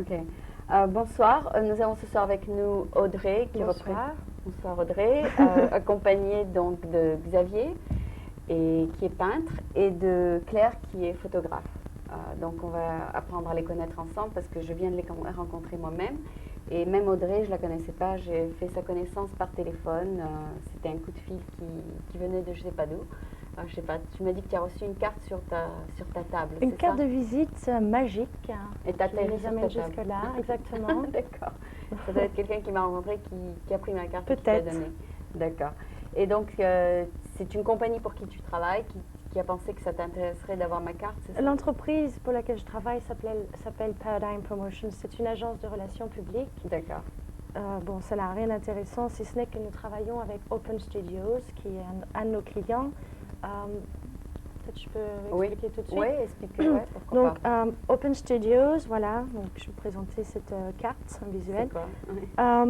Ok. Bonsoir, nous avons ce soir avec nous Audrey qui Bonsoir. Bonsoir Audrey, accompagnée donc de Xavier et qui est peintre et de Claire qui est photographe. Donc on va apprendre à les connaître ensemble parce que je viens de les rencontrer moi-même. Et même Audrey, je ne la connaissais pas, j'ai fait sa connaissance par téléphone. C'était un coup de fil qui venait de je ne sais pas d'où. Je sais pas, tu m'as dit que tu as reçu une carte sur ta table. Une carte de visite magique. Et tu as qui nous amène jusque-là, exactement. D'accord. Ça doit être quelqu'un qui m'a rencontré qui a pris ma carte et qui t'a donnée. D'accord. Et donc, c'est une compagnie pour qui tu travailles qui a pensé que ça t'intéresserait d'avoir ma carte, c'est ça? L'entreprise pour laquelle je travaille s'appelle Paradigm Promotions. C'est une agence de relations publiques. D'accord. Bon, ça n'a rien d'intéressant, si ce n'est que nous travaillons avec Open Studios, qui est un de nos clients. Peut-être je peux expliquer tout de suite. Oui, explique-le, ouais, pourquoi donc, pas. Open Studios, voilà, donc je vais vous présenter cette carte visuelle. C'est quoi?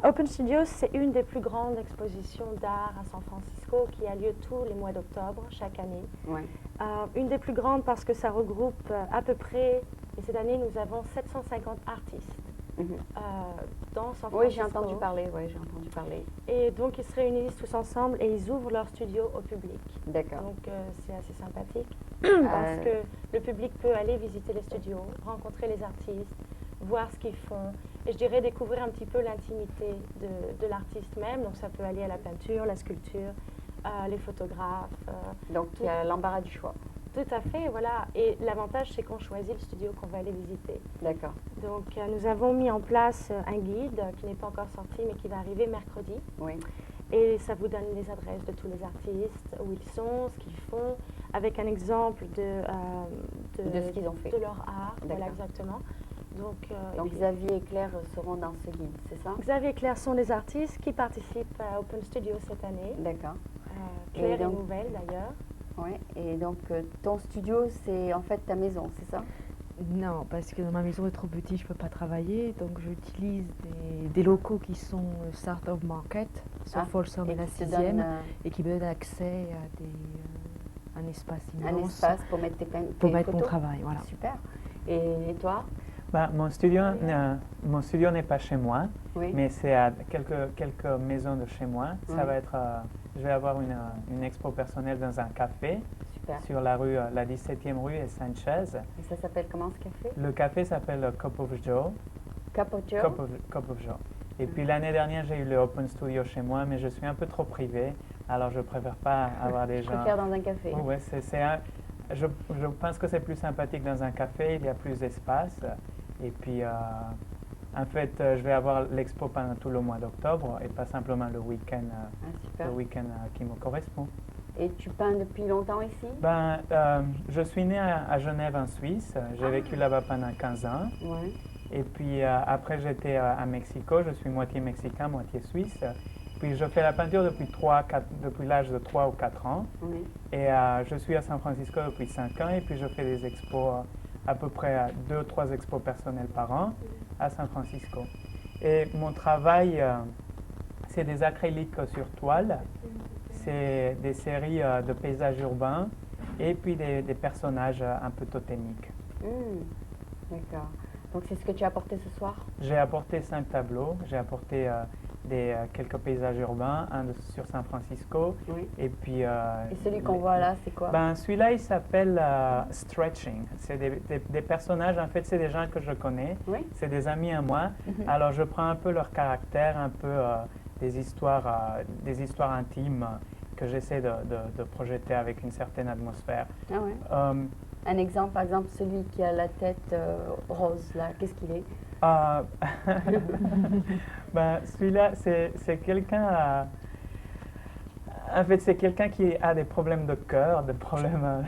Open Studios, c'est une des plus grandes expositions d'art à San Francisco qui a lieu tous les mois d'octobre, chaque année. Ouais. Une des plus grandes parce que ça regroupe à peu près, et cette année nous avons 750 artistes. Dans San Francisco. Oui, j'ai entendu parler. Et donc, ils se réunissent tous ensemble et ils ouvrent leur studio au public. D'accord. Donc, c'est assez sympathique parce que le public peut aller visiter les studios, rencontrer les artistes, voir ce qu'ils font et je dirais découvrir un petit peu l'intimité de l'artiste même. Donc, ça peut aller à la peinture, la sculpture, les photographes. Donc, il y a l'embarras du choix. Tout à fait, voilà. Et l'avantage, c'est qu'on choisit le studio qu'on va aller visiter. D'accord. Donc, nous avons mis en place un guide qui n'est pas encore sorti, mais qui va arriver mercredi. Oui. Et ça vous donne les adresses de tous les artistes, où ils sont, ce qu'ils font, avec un exemple de ce qu'ils ont fait. De leur art. Voilà, exactement. Donc Xavier et Claire seront dans ce guide, c'est ça? Xavier et Claire sont les artistes qui participent à Open Studio cette année. D'accord. Claire est nouvelle d'ailleurs. Oui, et donc ton studio, c'est en fait ta maison, c'est ça? Non, parce que ma maison est trop petite, je ne peux pas travailler, donc j'utilise des locaux qui sont Start-up Market, sur Folsom et la 6e, et qui me donnent accès à un espace immense. Un espace pour mettre tes mon travail, voilà. Super. Et toi? Mon studio n'est pas chez moi, mais c'est à quelques maisons de chez moi. Ça va être, je vais avoir une expo personnelle dans un café. Super. Sur la 17e rue et Sanchez. Et ça s'appelle comment ce café? Le café s'appelle Cup of Joe. Cup of Joe? Cup of Joe. Et puis l'année dernière, j'ai eu le Open Studio chez moi, mais je suis un peu trop privé, alors je préfère pas avoir des gens. Je préfère dans un café. Oui, je pense que c'est plus sympathique dans un café, il y a plus d'espace. Et puis, en fait, je vais avoir l'expo pendant tout le mois d'octobre et pas simplement le week-end qui me correspond. Et tu peins depuis longtemps ici? Je suis né à Genève en Suisse. J'ai vécu là-bas pendant 15 ans. Ouais. Et puis après, j'étais à Mexico. Je suis moitié mexicain, moitié suisse. Puis je fais la peinture depuis l'âge de 3 ou 4 ans. Oui. Et je suis à San Francisco depuis 5 ans. Et puis je fais des expos, à peu près 2 ou 3 expos personnelles par an à San Francisco. Et mon travail, c'est des acryliques sur toile. C'est des séries de paysages urbains et puis des personnages un peu totémiques. D'accord. Donc c'est ce que tu as apporté ce soir? J'ai apporté 5 tableaux. J'ai apporté quelques paysages urbains, un sur San Francisco. Oui. Et puis... et celui qu'on voit là, c'est quoi? Celui-là, il s'appelle Stretching. C'est des personnages, en fait, c'est des gens que je connais. Oui. C'est des amis à moi. Alors je prends un peu leur caractère, un peu... des histoires intimes que j'essaie de projeter avec une certaine atmosphère. Ah ouais. Un exemple, par exemple, celui qui a la tête rose, là, qu'est-ce qu'il est? Celui-là, c'est quelqu'un... en fait, c'est quelqu'un qui a des problèmes de cœur, des problèmes...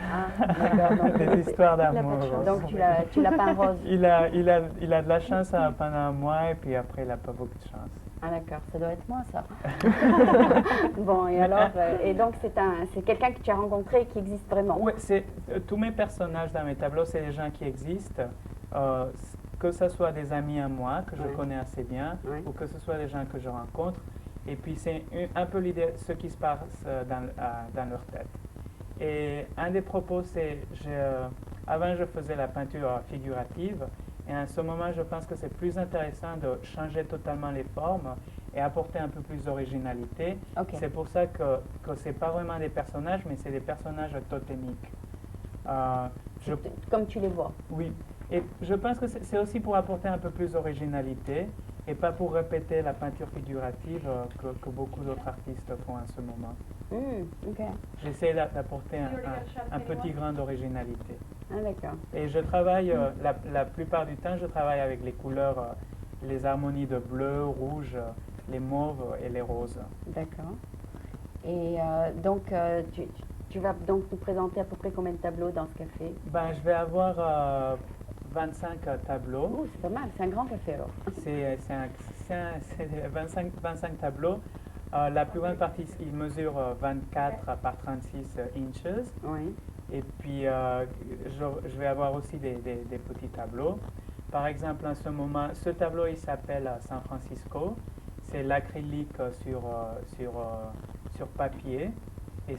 des histoires d'amour. Donc, tu l'as peint rose? Il a de la chance pendant un mois et puis après, il n'a pas beaucoup de chance. Ah d'accord, ça doit être moi ça. Bon, et alors, et donc c'est quelqu'un que tu as rencontré et qui existe vraiment? Oui, tous mes personnages dans mes tableaux, c'est des gens qui existent, que ce soit des amis à moi, que je connais assez bien, ou que ce soit des gens que je rencontre. Et puis c'est un peu l'idée, ce qui se passe dans leur tête. Et un des propos, c'est, avant je faisais la peinture figurative, Et à ce moment, je pense que c'est plus intéressant de changer totalement les formes et apporter un peu plus d'originalité. Ok. C'est pour ça que ce n'est pas vraiment des personnages, mais c'est des personnages totémiques. Comme tu les vois. Oui. Et je pense que c'est aussi pour apporter un peu plus d'originalité et pas pour répéter la peinture figurative que beaucoup d'autres artistes font en ce moment. Ok. J'essaie d'apporter un petit grain d'originalité. Ah, d'accord. Et je travaille, la plupart du temps, je travaille avec les couleurs, les harmonies de bleu, rouge, les mauves et les roses. D'accord. Et donc, tu vas donc nous présenter à peu près combien de tableaux dans ce café? Ben, je vais avoir 25 tableaux. Oh, c'est pas mal, c'est un grand café alors. C'est 25 tableaux. La plus grande partie, il mesure 24 par 36 inches. Oui. Et puis, je vais avoir aussi des petits tableaux. Par exemple, en ce moment, ce tableau, il s'appelle San Francisco. C'est l'acrylique sur papier. Et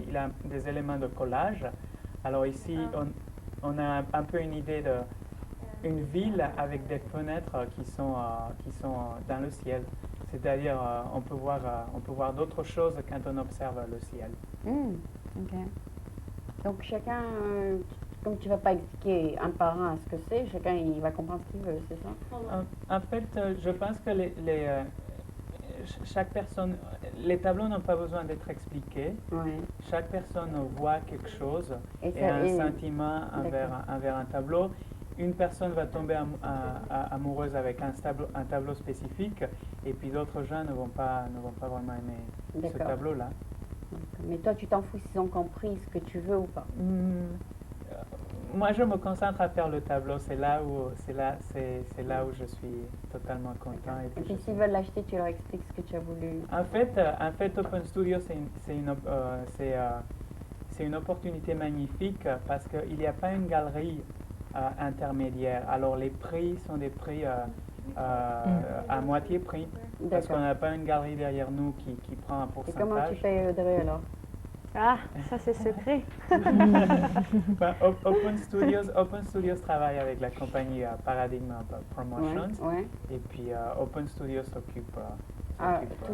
il a des éléments de collage. Alors ici, on a un peu une idée d'une ville avec des fenêtres qui sont dans le ciel. C'est-à-dire, on peut voir d'autres choses quand on observe le ciel. Ok. Donc chacun, comme tu ne vas pas expliquer un par un ce que c'est, chacun il va comprendre ce qu'il veut, c'est ça? En fait, je pense que chaque personne, les tableaux n'ont pas besoin d'être expliqués. Oui. Chaque personne voit quelque chose Et a un sentiment envers un tableau. Une personne va tomber amoureuse avec un tableau spécifique, et puis d'autres gens ne vont pas vraiment aimer ce tableau-là. Mais toi, tu t'en fous s'ils ont compris ce que tu veux ou pas? Moi, je me concentre à faire le tableau. C'est là où je suis totalement content. Et puis s'ils veulent l'acheter, tu leur expliques ce que tu as voulu. En fait, Open Studio, c'est une opportunité magnifique parce qu'il n'y a pas une galerie intermédiaire. Alors les prix sont des prix à moitié prix parce qu'on n'a pas une galerie derrière nous qui prend un pourcentage. Et comment tu payes Audrey alors? Ah, ça c'est secret. Ben, Open Studios travaille avec la compagnie Paradigm Promotions. Ouais. Et puis Open Studios s'occupe.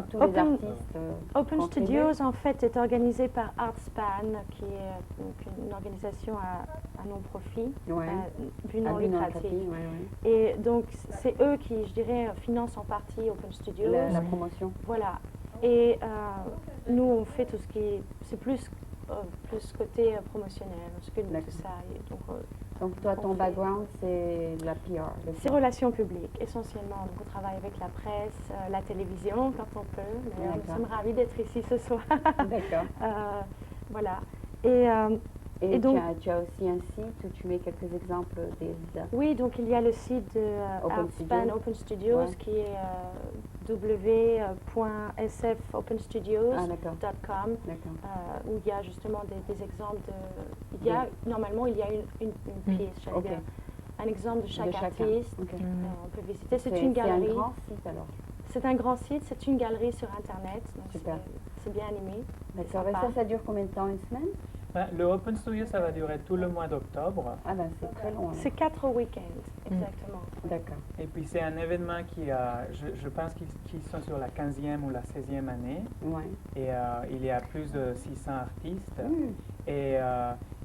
Tous les artistes. Open Studios en fait est organisé par Artspan, qui est donc une organisation à non-profit, but non lucratif. Et donc c'est eux qui, je dirais, financent en partie Open Studios. La promotion. Voilà. Et nous on fait tout ce qui c'est plus côté promotionnel, on s'occupe de tout ça. Et donc toi, ton background, c'est la PR. C'est relations publiques, essentiellement. Donc on travaille avec la presse, la télévision, quand on peut. D'ailleurs, nous sommes ravis d'être ici ce soir. D'accord. Voilà. Et donc, tu as aussi un site où tu mets quelques exemples des... Oui, donc il y a le site de Artspan Open Studios qui est www.sfopenstudios.com où il y a justement des exemples de... Normalement, il y a une pièce, un exemple de chaque artiste. On peut visiter. C'est une galerie. C'est un grand site alors? C'est un grand site, c'est une galerie sur Internet. Super. C'est bien animé. D'accord. Et ça dure combien de temps? Une semaine? Le Open Studio, ça va durer tout le mois d'octobre. Ah ben c'est très long. C'est 4 week-ends, exactement. D'accord. Et puis c'est un événement qui, je pense qu'ils sont sur la 15e ou la 16e année. Ouais. Et il y a plus de 600 artistes. Et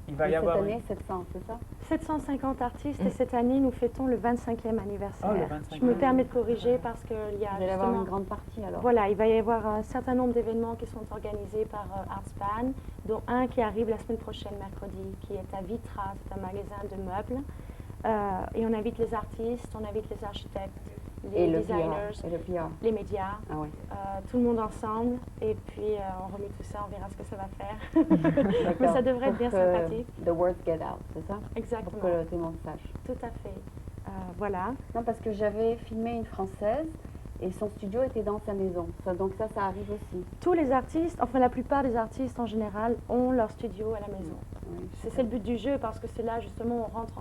il va y avoir... Cette année, 700, c'est ça? 750 artistes et cette année, nous fêtons le 25e anniversaire. Oh, le 25e. Je me permets de corriger parce qu'il y a Vous allez avoir une grande partie alors. Voilà, il va y avoir un certain nombre d'événements qui sont organisés par Artspan, dont un qui arrive la semaine prochaine, mercredi, qui est à Vitra, c'est un magasin de meubles. Et on invite les artistes, on invite les architectes, les designers, les médias, tout le monde ensemble. Et puis on remet tout ça, on verra ce que ça va faire. Mais ça devrait être bien sympathique. The word get out, c'est ça? Exactement. Pour que tout le monde sache. Tout à fait. Voilà. Non, parce que j'avais filmé une Française et son studio était dans sa maison. Donc ça arrive aussi. Tous les artistes, enfin la plupart des artistes en général, ont leur studio à la maison. C'est le but du jeu parce que c'est là justement on rentre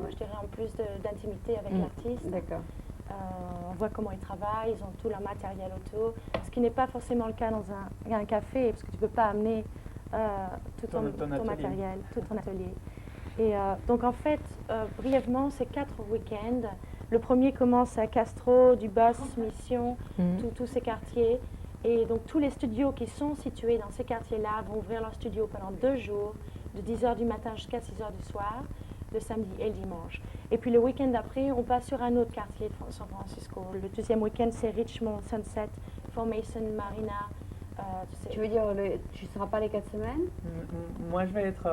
je dirais en plus d'intimité avec l'artiste. D'accord. On voit comment ils travaillent, ils ont tout leur matériel autour, ce qui n'est pas forcément le cas dans un café parce que tu ne peux pas amener tout ton matériel, tout ton atelier. Et donc en fait, brièvement, c'est 4 week-ends. Le premier commence à Castro, Dubas, Mission, tous ces quartiers. Et donc tous les studios qui sont situés dans ces quartiers-là vont ouvrir leurs studios pendant 2 jours, de 10h du matin jusqu'à 6h du soir, le samedi et le dimanche. Et puis le week-end d'après, on passe sur un autre quartier de San Francisco. Le deuxième week-end, c'est Richmond, Sunset, Formation, Marina. Tu veux dire, tu ne seras pas les 4 semaines? Moi, je vais être,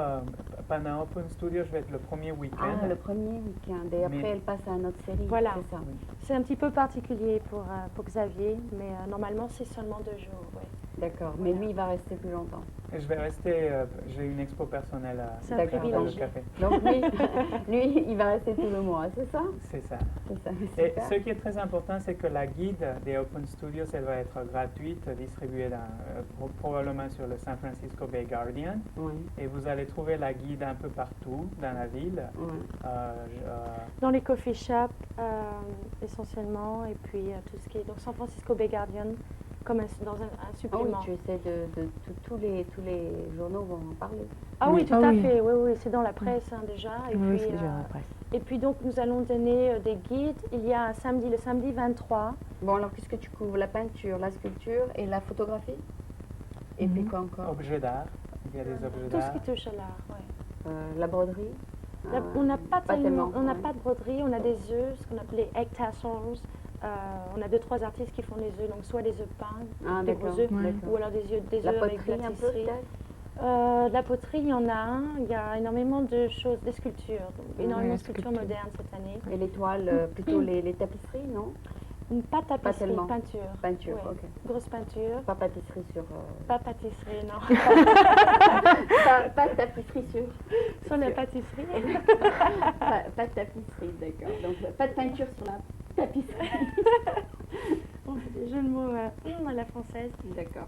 pendant Open Studio, je vais être le premier week-end. Ah, le premier week-end. Et après, elle passe à notre série. Voilà. C'est ça. C'est un petit peu particulier pour Xavier, mais normalement, c'est seulement 2 jours. Ouais. D'accord. Mais lui, il va rester plus longtemps. Et je vais rester, j'ai une expo personnelle à C'est un faire dans le privilège. café. Donc lui, il va rester tout le mois, c'est ça? C'est ça. C'est ça. Et Super. ce qui est très important, c'est que la guide des Open Studios, elle va être gratuite, distribuée probablement sur le San Francisco Bay Guardian. Oui. Et vous allez trouver la guide un peu partout dans la ville. Oui. Dans les coffee shops, essentiellement, et puis tout ce qui est donc San Francisco Bay Guardian, comme dans un Ah oui, supplément. tu essaies tous les journaux vont en parler. Ah oui, Oui. tout Ah à oui. fait, oui, oui, c'est dans la presse déjà. Et Oui, puis, c'est déjà dans la presse. et puis donc nous allons donner des guides. Il y a un samedi, le samedi 23. Bon, alors qu'est-ce que tu couvres? La peinture, la sculpture et la photographie? Et puis quoi encore? Objets d'art. Il y a des objets Tout ce d'art. qui touche à l'art, ouais. La broderie? On n'a pas tellement, on n'a ouais. pas de broderie, on a des œufs, ce qu'on appelle les egg tassels. On a 2-3 artistes qui font des œufs, donc soit des œufs peints, des gros d'accord. œufs, Ouais. ou alors des La œufs avec poterie un peu pâtisserie. peut-être? De la poterie, il y en a un. Il y a énormément de choses, des sculptures, donc énormément de sculptures sculptures. modernes cette année. Et les toiles, plutôt les tapisseries, non? Pas tapisserie, tellement. peinture. Peinture, Ouais. ok. Grosse peinture. Pas pâtisserie sur... Pas pâtisserie, non. pas de tapisserie sur... Sur la pâtisserie. pas de tapisserie, d'accord. Donc pas de peinture sur la tapisserie. On fait des jeux de mots à la française. D'accord.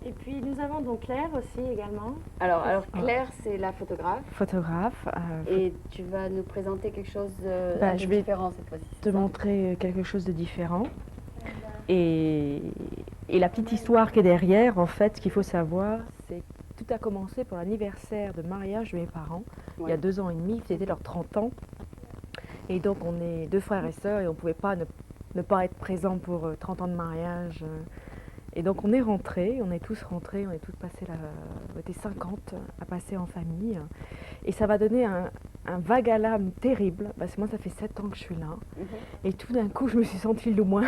Et puis nous avons donc Claire aussi également. Alors Claire, c'est la photographe. Photographe. Et tu vas nous présenter quelque chose Bah, un je peu vais différent cette fois-ci. te montrer quelque chose de différent. Et la petite histoire qui est derrière, en fait, ce qu'il faut savoir, c'est que tout a commencé pour l'anniversaire de mariage de mes parents, il y a 2 ans et demi, c'était leurs 30 ans. Et donc on est 2 frères et sœurs et on ne pouvait pas ne pas être présents pour 30 ans de mariage. Et donc on est rentrés, on est tous rentrés, on est tous passés on était 50 à passer en famille. Et ça va donner un vague à l'âme terrible, parce que moi ça fait 7 ans que je suis là. Et tout d'un coup je me suis sentie loin.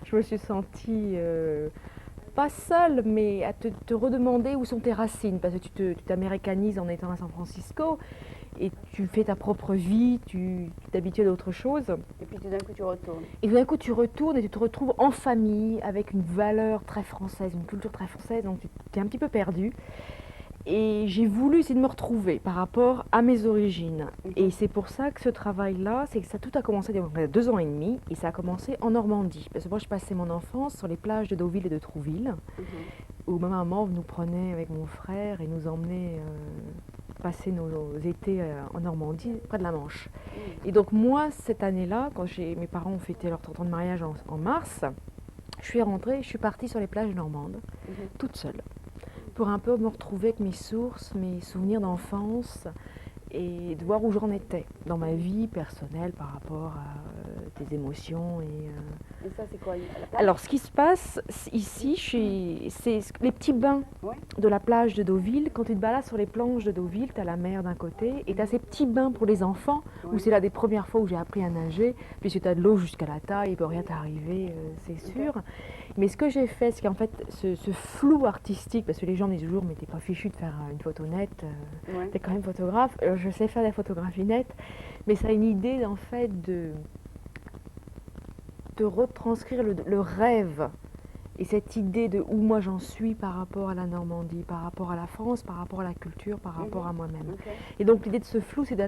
Je me suis sentie pas seule, mais à te redemander où sont tes racines, parce que tu t'américanises en étant à San Francisco. Et tu fais ta propre vie, tu t'habitues à d'autres choses. Et puis tout d'un coup tu retournes. Et tout d'un coup tu retournes et tu te retrouves en famille avec une valeur très française, une culture très française, donc tu es un petit peu perdu. Et j'ai voulu essayer de me retrouver par rapport à mes origines. Et c'est pour ça que ce travail-là, c'est que ça tout a commencé il y a 2 ans et demi et ça a commencé en Normandie. Parce que moi je passais mon enfance sur les plages de Deauville et de Trouville, où ma maman nous prenait avec mon frère et nous emmenait passer nos étés en Normandie, près de la Manche. Et donc moi, cette année-là, quand mes parents ont fêté leur 30 ans de mariage en mars, je suis rentrée, je suis partie sur les plages normandes, toute seule, pour un peu me retrouver avec mes sources, mes souvenirs d'enfance, et de voir où j'en étais dans ma vie personnelle par rapport à des émotions. Et ça, c'est quoi la plage? Alors, ce qui se passe ici, c'est les petits bains de la plage de Deauville. Quand tu te balades sur les planches de Deauville, tu as la mer d'un côté et tu as ces petits bains pour les enfants, où c'est là des premières fois où j'ai appris à nager, puisque tu as de l'eau jusqu'à la taille, il ne peut rien t'arriver, c'est sûr. Mais ce que j'ai fait, c'est qu'en fait, ce flou artistique, parce que les gens me disent toujours, mais t'es pas fichu de faire une photo nette, t'es quand même photographe. Je sais faire des photographies nettes, mais ça a une idée, en fait, de retranscrire le rêve et cette idée de où moi j'en suis par rapport à la Normandie, par rapport à la France, par rapport à la culture, par rapport à moi-même. Et donc l'idée de ce flou, c'est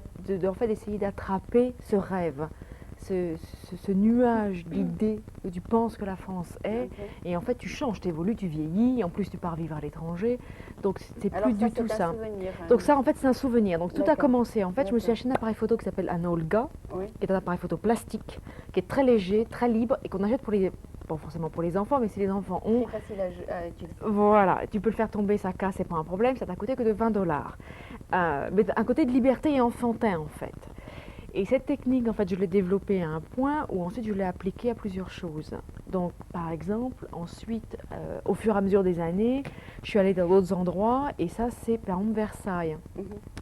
en fait d'essayer d'attraper ce rêve, ce nuage d'idées que tu penses que la France est, et en fait tu changes, tu évolues, tu vieillis, en plus tu pars vivre à l'étranger, donc c'est plus du tout ça. Donc ça en fait c'est un souvenir, donc tout a commencé, en fait je me suis acheté un appareil photo qui s'appelle un Olga, qui est un appareil photo plastique, qui est très léger, très libre, et qu'on achète pas forcément pour les enfants, mais si les enfants ont, Très facile à utiliser. voilà, tu peux le faire tomber, ça casse, c'est pas un problème, ça t'a coûté que de 20 $. Mais un côté de liberté et enfantin en fait. Et cette technique, en fait, je l'ai développée à un point où ensuite je l'ai appliquée à plusieurs choses. Donc, par exemple, ensuite, au fur et à mesure des années, je suis allée dans d'autres endroits et ça, c'est par exemple Versailles.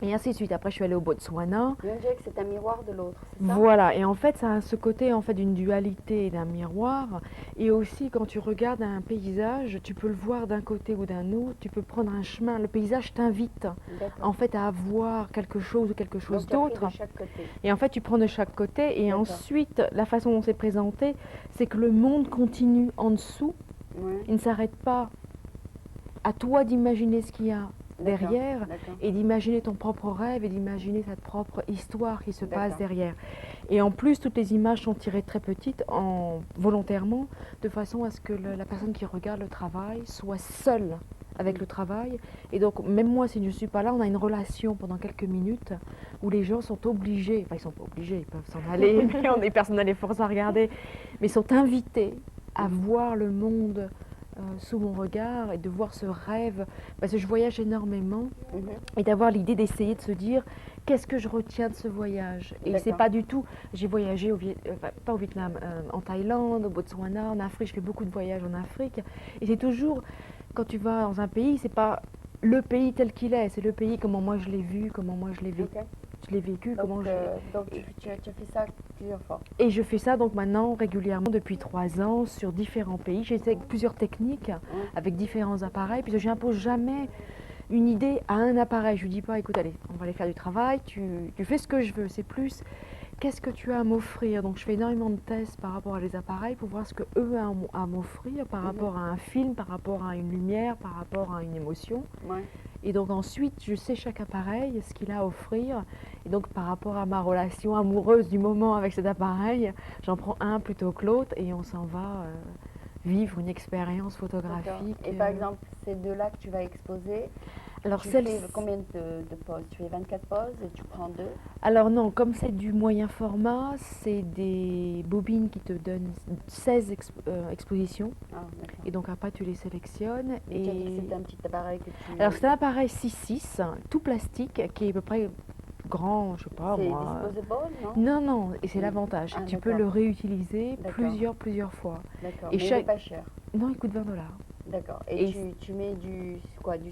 Et ainsi de suite. Après, je suis allée au Botswana. On dirait que c'est un miroir de l'autre, c'est ça? Voilà. Et en fait, ça a ce côté en fait d'une dualité et d'un miroir. Et aussi, quand tu regardes un paysage, tu peux le voir d'un côté ou d'un autre. Tu peux prendre un chemin. Le paysage t'invite en fait à voir quelque chose ou quelque chose d'autre. De chaque côté. Et en fait, tu prends de chaque côté. Et D'accord. ensuite, la façon dont c'est présenté, c'est que le monde continue en dessous. Ouais. Il ne s'arrête pas. À toi d'imaginer ce qu'il y a derrière D'accord. et d'imaginer ton propre rêve et d'imaginer cette propre histoire qui se passe D'accord. derrière. Et en plus, toutes les images sont tirées très petites, volontairement, de façon à ce que la personne qui regarde le travail soit seule avec le travail. Et donc, même moi, si je ne suis pas là, on a une relation pendant quelques minutes où les gens sont obligés, enfin ils sont pas obligés, ils peuvent s'en aller, mais on est personne n'a les forces à regarder, mais sont invités à voir le monde sous mon regard et de voir ce rêve, parce que je voyage énormément et d'avoir l'idée d'essayer de se dire qu'est-ce que je retiens de ce voyage. Et c'est pas du tout, j'ai voyagé pas au Vietnam, en Thaïlande, au Botswana, en Afrique, je fais beaucoup de voyages en Afrique et c'est toujours, quand tu vas dans un pays, c'est pas le pays tel qu'il est, c'est le pays comment moi je l'ai vu, comment moi je l'ai vécu. Je l'ai vécu, donc, comment donc tu as fait ça plusieurs fois. Et je fais ça donc maintenant régulièrement depuis 3 ans sur différents pays. J'essaie plusieurs techniques avec différents appareils, puisque je n'impose jamais une idée à un appareil. Je ne dis pas, écoute, allez, on va aller faire du travail, tu fais ce que je veux. C'est plus, qu'est-ce que tu as à m'offrir? Donc je fais énormément de tests par rapport à les appareils pour voir ce qu'eux ont à m'offrir par rapport à un film, par rapport à une lumière, par rapport à une émotion. Ouais. Et donc ensuite, je sais chaque appareil, ce qu'il a à offrir. Et donc par rapport à ma relation amoureuse du moment avec cet appareil, j'en prends un plutôt que l'autre et on s'en va vivre une expérience photographique. Et par exemple, ces deux-là que tu vas exposer, alors tu fais combien de poses? Tu fais 24 poses et tu prends 2? Alors non, comme c'est du moyen format, c'est des bobines qui te donnent 16 expositions. Ah, et donc après tu les sélectionnes. Et tu as dit que c'était un petit appareil que tu... Alors c'est un appareil 6.6, tout plastique, qui est à peu près grand, je sais pas moi. C'est disposable, non? Non, et c'est l'avantage. Tu peux le réutiliser plusieurs fois. D'accord, et mais il n'est pas cher. Non, il coûte 20 $. D'accord. Et tu mets du 16, du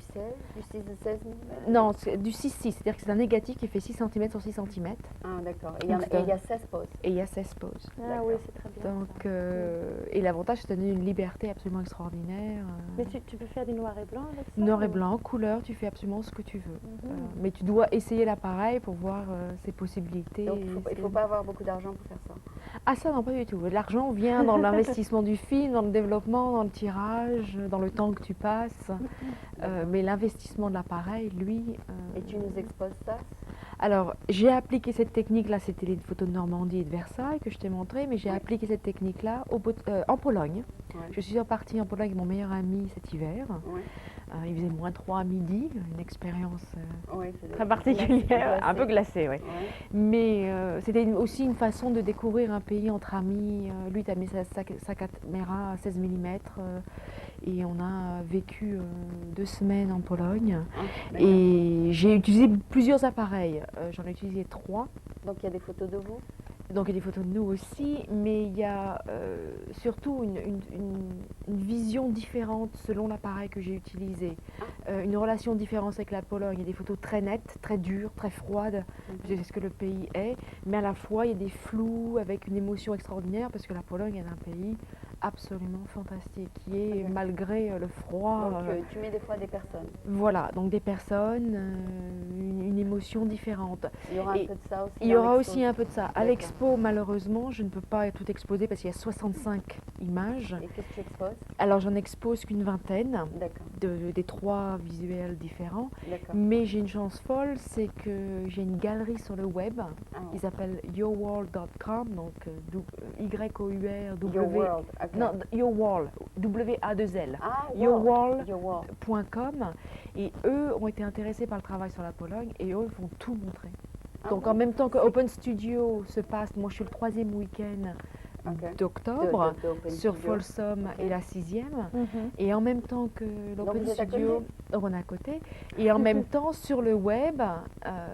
6 de 16 mm? Non, c'est du 6-6, c'est-à-dire que c'est un négatif qui fait 6 cm sur 6 cm. Ah, d'accord. Et il y a 16 poses. Et il y a 16 poses. Ah oui, c'est très bien. Donc, et l'avantage, c'est de donner une liberté absolument extraordinaire. Mais tu peux faire du noir et blanc avec ça? Noir et blanc, couleur, tu fais absolument ce que tu veux. Mais tu dois essayer l'appareil pour voir ses possibilités. Donc, il ne faut pas avoir beaucoup d'argent pour faire ça? Ah ça, non, pas du tout. L'argent vient dans l'investissement du film, dans le développement, dans le tirage, dans le temps que tu passes. Mais l'investissement de l'appareil, lui... Et tu nous exposes ça? Alors, j'ai appliqué cette technique-là, c'était les photos de Normandie et de Versailles que je t'ai montré, mais j'ai appliqué cette technique-là en Pologne. Ouais. Je suis repartie en Pologne avec mon meilleur ami cet hiver. Ouais. Il faisait -3 à midi, une expérience très particulière, un peu glacée, oui. Ouais. Mais c'était aussi une façon de découvrir un pays entre amis. Lui, il a mis sa caméra à 16 mm et on a vécu 2 semaines en Pologne. Et j'ai utilisé plusieurs appareils. J'en ai utilisé 3. Donc il y a des photos de vous? Donc il y a des photos de nous aussi, mais il y a surtout une vision différente selon l'appareil que j'ai utilisé. Une relation différente avec la Pologne. Il y a des photos très nettes, très dures, très froides, parce que c'est ce que le pays est, mais à la fois il y a des flous avec une émotion extraordinaire, parce que la Pologne est un pays absolument fantastique, qui est malgré le froid. Donc tu mets des fois des personnes. Voilà, donc des personnes, une émotion différente. Il y aura un peu de ça aussi? Il y aura aussi un peu de ça. À l'expo, malheureusement, je ne peux pas tout exposer parce qu'il y a 65 images. Et qu'est-ce que tu exposes? Alors j'en expose qu'une vingtaine des 3 visuels différents. Mais j'ai une chance folle, c'est que j'ai une galerie sur le web qui s'appelle yourworld.com, donc Y-O-U-R-W. Non, Yourworld, W-A-2-L. Yourworld.com. Et eux ont été intéressés par le travail sur la Pologne et eux vont tout montrer. Donc en même temps que Open Studio se passe, moi je suis le 3e week-end d'octobre d'Open sur Studio. Folsom Ok. et la 6e. Mhm. Et en même temps que l'Open vous êtes à Studio, donc on est à côté. Et en même temps, sur le web,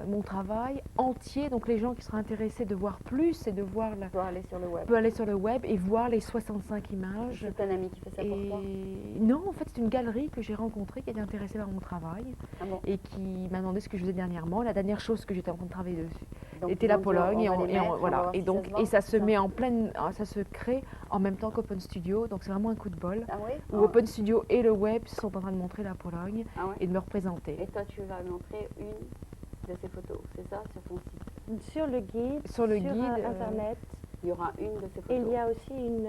mon travail entier, donc les gens qui seraient intéressés de voir plus et de voir Tu dois aller sur le web. peut aller sur le web et voir les 65 images. C'est un ami qui fait ça pour toi? Et non, en fait, c'est une galerie que j'ai rencontrée qui était intéressée par mon travail Ah bon. et qui m'a demandé ce que je faisais dernièrement. La dernière chose que j'étais en train de travailler dessus Donc, était ils la ont dit, Pologne. on va les mettre, on va Voilà. voir Et si donc, se vend, ça se c'est met en pleine, ça se crée en même temps qu'Open Studio. Donc, c'est vraiment un coup de bol. Ah oui? Où Open Studio et le web sont en train de montrer la Pologne Ah ouais? et de me représenter. Et toi, tu vas montrer une de ces photos, c'est ça, sur ton site? Sur le guide, Sur le guide, Internet, Il y aura une de ces et photos. il y a aussi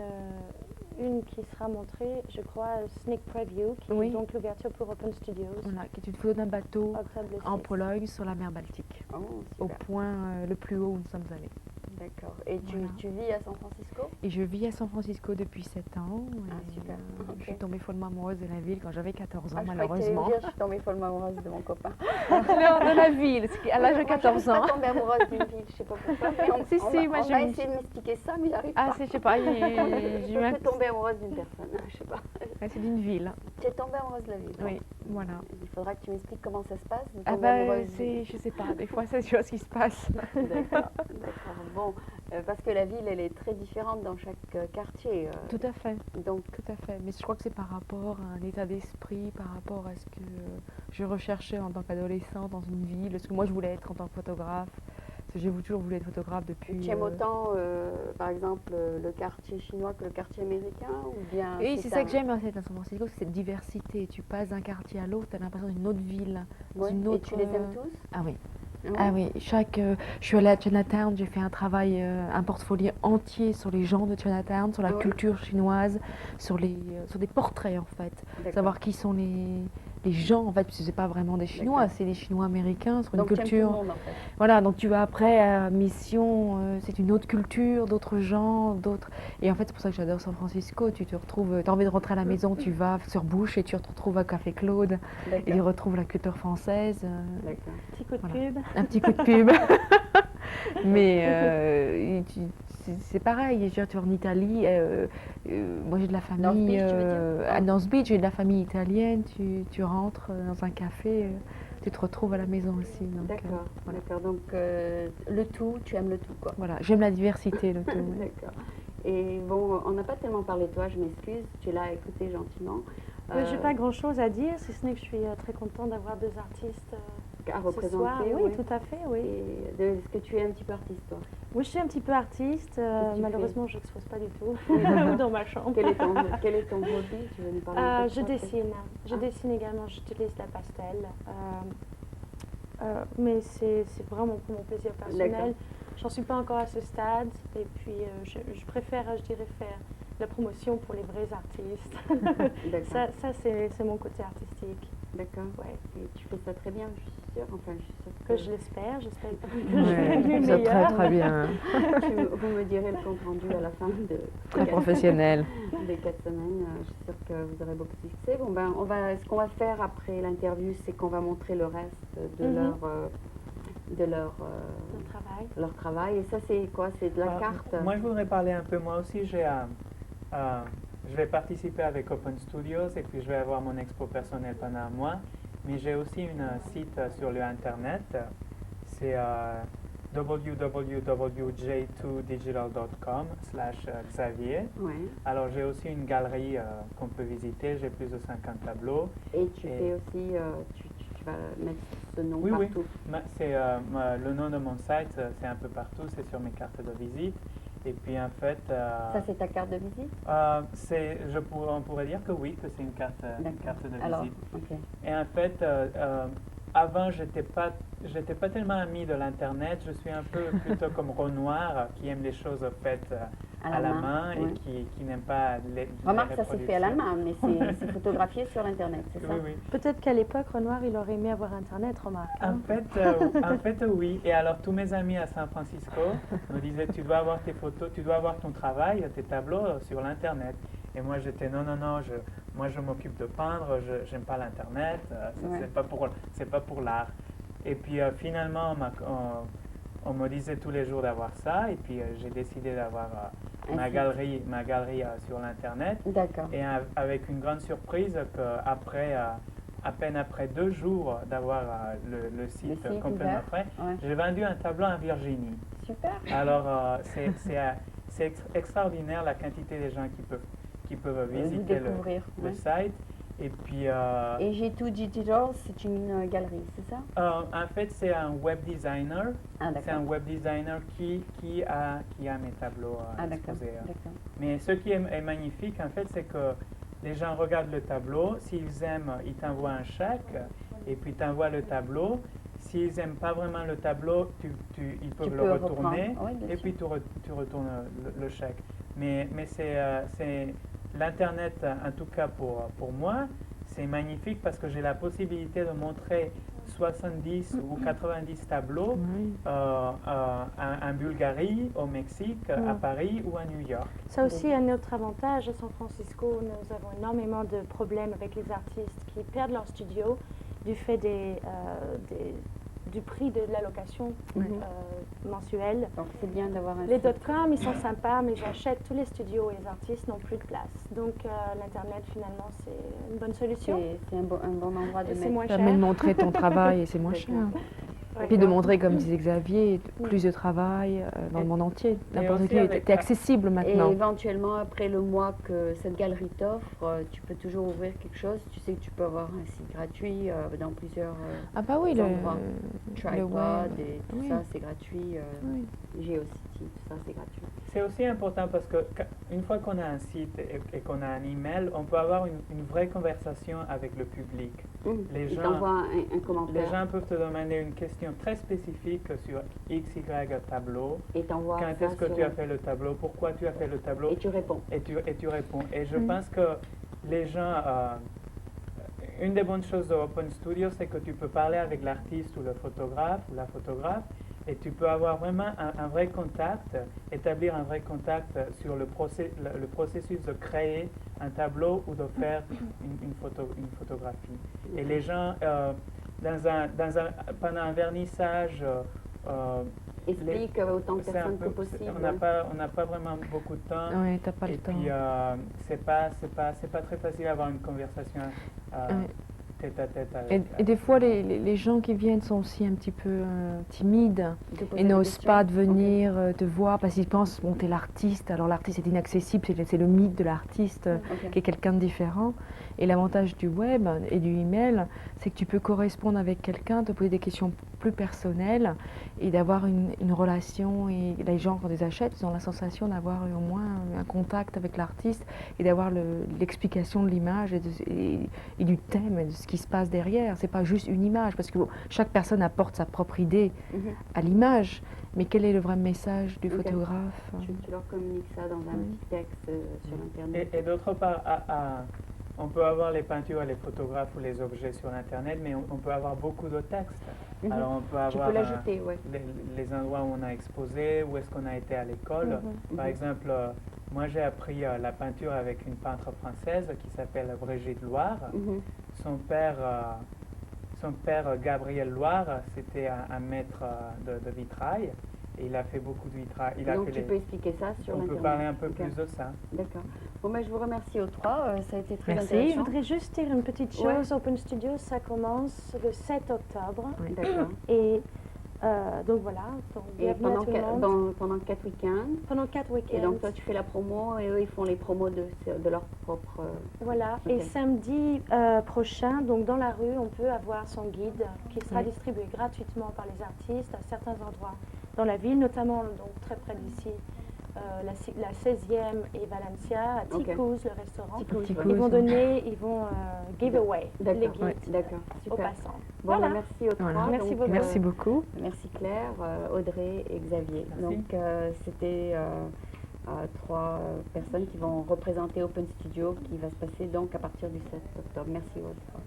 une qui sera montrée, je crois, Sneak Preview, qui Oui. est donc l'ouverture pour Open Studios, Voilà, qui est une photo d'un bateau octobre le 6. en Pologne sur la mer Baltique, Oh, au super. point le plus haut où nous sommes allés. D'accord. Et Voilà. tu vis à San Francisco? Et je vis à San Francisco depuis 7 ans. Ah, et, super. Ok. Je suis tombée follement amoureuse de la ville quand j'avais 14 ans, Ah, je croyais que tu allais me malheureusement. dire, je suis tombée follement amoureuse de mon copain. Non, de la ville, à l'âge de Moi, 14 ans. Je suis pas tombée amoureuse d'une ville, je sais pas pourquoi. Mais Si, si, moi, on j'ai va une- essayer de m'expliquer ça, mais j'arrive Ah, pas. c'est, je sais pas, j'ai Je peux tomber amoureuse d'une personne, je sais pas. c'est d'une ville. Tu es tombée amoureuse de la ville. Oui, voilà. Il faudra que tu m'expliques comment ça se passe de Ah tomber bah, amoureuse. c'est, je sais pas, des fois c'est des choses qui se passent. D'accord, d'accord. Bon, parce que la ville, elle est très différente dans chaque quartier. Tout à fait, Donc, tout à fait. Mais je crois que c'est par rapport à un état d'esprit, par rapport à ce que je recherchais en tant qu'adolescente dans une ville. Parce que moi, je voulais être en tant que photographe. Parce que j'ai toujours voulu être photographe depuis. tu aimes autant, par exemple, le quartier chinois que le quartier américain ou bien Oui, c'est ça que j'aime à San Francisco, c'est cette diversité. Tu passes d'un quartier à l'autre, tu as l'impression d'une autre ville. Dans Ouais. une Et autre, tu les aimes tous? Ah oui. Ouais. Ah oui, je suis allée à Chinatown, j'ai fait un travail, un portfolio entier sur les gens de Chinatown, sur la Ah ouais. culture chinoise, sur des portraits en fait. D'accord. Savoir qui sont les gens en fait, parce que c'est pas vraiment des Chinois, D'accord. c'est des Chinois américains, sur une Donc, tu aimes tout culture. le monde, en fait. Voilà, donc tu vas après à Mission, c'est une autre culture, d'autres gens, d'autres. Et en fait, c'est pour ça que j'adore San Francisco. Tu te retrouves, tu as envie de rentrer à la maison, tu vas sur Bush et tu te retrouves à Café Claude et tu D'accord. retrouves la culture française. D'accord. Petit coup de Voilà. pub. Un petit coup de pub. Mais c'est pareil, je veux dire, tu vas en Italie, moi j'ai de la famille, Beach, tu veux dire? à North Beach, j'ai de la famille italienne, tu rentres dans un café, tu te retrouves à la maison aussi. donc, D'accord. voilà. D'accord. Donc, le tout, tu aimes le tout, quoi. Voilà, j'aime la diversité, le tout. oui. D'accord. Et bon, on n'a pas tellement parlé de toi, je m'excuse, tu es là à écouter gentiment. J'ai pas grand-chose à dire, si ce n'est que je suis très contente d'avoir deux artistes à ce représenter. soir. Oui, oui. tout à fait, oui. Et est-ce que tu es un petit peu artiste, toi? Moi, je suis un petit peu artiste. Qu'est-ce que tu Malheureusement, je n'expose pas du tout Oui, d'accord. dans ma chambre. Quel est ton hobby? Tu veux nous parler un peu de Je ça, peut-être? dessine. Je Ah. dessine également, j'utilise la pastel. Mais c'est vraiment pour mon plaisir personnel. D'accord. J'en suis pas encore à ce stade. Et puis, je préfère, je dirais, faire la promotion pour les vrais artistes. D'accord. ça c'est mon côté artistique. D'accord. Ouais. Et tu fais ça très bien, je suis sûre. Enfin, je suis sûre Que je l'espère, j'espère que je Ouais, fais du c'est meilleur. très bien, Vous me direz le compte rendu à la fin très professionnel. des 4 semaines. Je suis sûre que vous aurez beaucoup de succès. Bon, ben, ce qu'on va faire après l'interview, c'est qu'on va montrer le reste de Mhm. leur travail. Et ça, c'est quoi? C'est de la carte? Moi, je voudrais parler un peu. Moi aussi, je vais participer avec Open Studios et puis je vais avoir mon expo personnelle pendant un mois. Mais j'ai aussi un site sur le internet. C'est www.j2digital.com/Xavier. Ouais. Alors, j'ai aussi une galerie qu'on peut visiter. J'ai plus de 50 tableaux. Et tu fais aussi, tu vas mettre ce nom Oui, oui. partout. Le nom de mon site, c'est un peu partout. C'est sur mes cartes de visite. Et puis, en fait... Ça, c'est ta carte de visite? on pourrait dire que oui, que c'est une carte de Alors, visite. ok. Et en fait, avant, j'étais pas tellement ami de l'Internet. Je suis un peu plutôt comme Renoir, qui aime les choses faites à la main ouais. et qui n'aime pas les Remarque, ça s'est fait à la reproductions. main, mais c'est photographié sur Internet, c'est ça? Oui, oui. Peut-être qu'à l'époque, Renoir, il aurait aimé avoir Internet, remarque. hein. En fait, oui. Et alors, tous mes amis à San Francisco me disaient, tu dois avoir tes photos, tu dois avoir ton travail, tes tableaux sur l'Internet. Et moi, j'étais, non, moi, je m'occupe de peindre, je n'aime pas l'Internet, Ouais. c'est pas pour l'art. Et puis, finalement, on me disait tous les jours d'avoir ça, et puis j'ai décidé d'avoir ma galerie sur l'Internet. D'accord. Et avec une grande surprise qu'après, à peine après 2 jours d'avoir le site complètement prêt, j'ai vendu un tableau en Virginie. Super. Alors, c'est extraordinaire la quantité de gens qui peuvent visiter le site. Et puis... et G2 Digital, c'est une galerie, c'est ça? En fait, c'est un web designer. C'est un web designer qui a mes tableaux exposés. Mais ce qui est magnifique, en fait, c'est que les gens regardent le tableau. S'ils aiment, ils t'envoient un chèque et puis t'envoient le tableau. S'ils n'aiment pas vraiment le tableau, ils peuvent le retourner et puis tu retournes le chèque. Mais c'est l'Internet, en tout cas pour moi, c'est magnifique parce que j'ai la possibilité de montrer 70 ou 90 tableaux en Bulgarie, au Mexique, à Paris ou à New York. Ça aussi, un autre avantage à San Francisco, nous avons énormément de problèmes avec les artistes qui perdent leur studio du fait du prix de la location mensuelle. Donc c'est bien d'avoir un Les .com, ils sont sympas, mais j'achète tous les studios et les artistes n'ont plus de place. Donc l'Internet, finalement, c'est une bonne solution. C'est un bon endroit de mettre. C'est moins Ça cher. permet de montrer ton travail et c'est moins cher. Et puis de montrer, comme disait Xavier, plus de travail dans le monde entier. N'importe qui est accessible maintenant. Et éventuellement, après le mois que cette galerie t'offre, tu peux toujours ouvrir quelque chose. Tu sais que tu peux avoir un site gratuit dans plusieurs endroits. Tripod et tout ça, c'est gratuit. GeoCity, tout ça, c'est gratuit. C'est aussi important parce que une fois qu'on a un site et qu'on a un email, on peut avoir une vraie conversation avec le public. Les gens peuvent te demander une question très spécifique sur XY tableau. Et t'envoies quand est-ce que tu as fait le tableau? Pourquoi tu as fait le tableau? Et tu réponds. Et tu réponds. Et je pense que les gens... une des bonnes choses de Open Studio, c'est que tu peux parler avec l'artiste ou le photographe ou la photographe et tu peux avoir vraiment un vrai contact, établir un vrai contact sur le processus de créer un tableau ou de faire une photographie. Et les gens, pendant un vernissage, explique autant de personnes que possible. On n'a pas vraiment beaucoup de temps. Oui, t'as pas le temps. Et puis, c'est pas très facile d'avoir une conversation tête à tête avec. Et des fois, les gens qui viennent sont aussi un petit peu timides et n'osent pas de venir te voir parce qu'ils pensent, bon, t'es l'artiste, alors l'artiste est inaccessible, c'est le mythe de l'artiste qui est quelqu'un de différent. Et l'avantage du web et du email, c'est que tu peux correspondre avec quelqu'un, te poser des questions plus personnelles et d'avoir une relation. Et les gens, quand ils achètent, ils ont la sensation d'avoir au moins un contact avec l'artiste et d'avoir l'explication de l'image et du thème et de ce qui se passe derrière. C'est pas juste une image, parce que chaque personne apporte sa propre idée à l'image. Mais quel est le vrai message du photographe? Tu leur communiques ça dans un petit texte sur Internet. Et d'autre part, on peut avoir les peintures, les photographes ou les objets sur Internet, mais on peut avoir beaucoup de textes. Alors on peut avoir les endroits où on a exposé, où est-ce qu'on a été à l'école. Par exemple, moi j'ai appris la peinture avec une peintre française qui s'appelle Brigitte Loire. Son père Gabriel Loire, c'était un maître de vitrail. Et il a fait beaucoup de vitrail. Donc tu peux expliquer ça sur Internet. On peut parler un peu plus de ça. D'accord. Bon, je vous remercie aux trois. Ça a été très intéressant. Merci. Je voudrais juste dire une petite chose. Open Studio, ça commence le 7 octobre. D'accord. Et donc voilà. Donc, et pendant 4 week-ends. Pendant 4 week-ends. Et donc toi, tu fais la promo et eux, ils font les promos de leur propre... Voilà. Et samedi prochain, donc dans la rue, on peut avoir son guide qui sera distribué gratuitement par les artistes à certains endroits dans la ville, notamment donc, très près d'ici, la 16e et Valencia, à Ticouz, le restaurant. Ils vont donner, give away les guides aux passants. Bon, merci aux trois. Merci beaucoup. Merci beaucoup. Merci Claire, Audrey et Xavier. Merci. Donc c'était 3 personnes qui vont représenter Open Studio qui va se passer donc à partir du 7 octobre. Merci aux trois.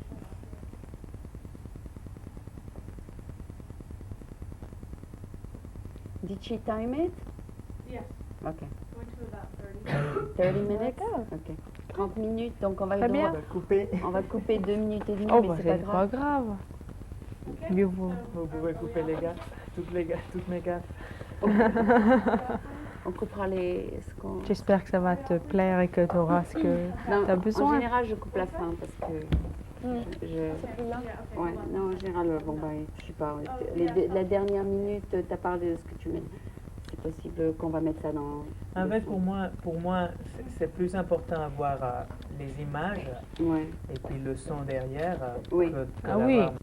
Did she time it? Yes. Okay. Went to about 30. 30 minutes? Ok. 30 minutes, donc on va couper 2 minutes et demie, mais c'est pas grave. Mieux vaut. Vous pouvez couper les gaffes, toutes mes gaffes. On coupera ce qu'on... J'espère que ça va te plaire et que tu auras ce que Non, tu as en besoin. général, je coupe la fin parce que C'est plus là. ouais, non, en général, bon, bah, je sais pas. La dernière minute, tu as parlé de ce que tu mets. C'est possible qu'on va mettre ça dans... En le fait, fond. pour moi c'est plus important d'avoir les images Ouais. et puis le son derrière Oui. que Ah oui. d'avoir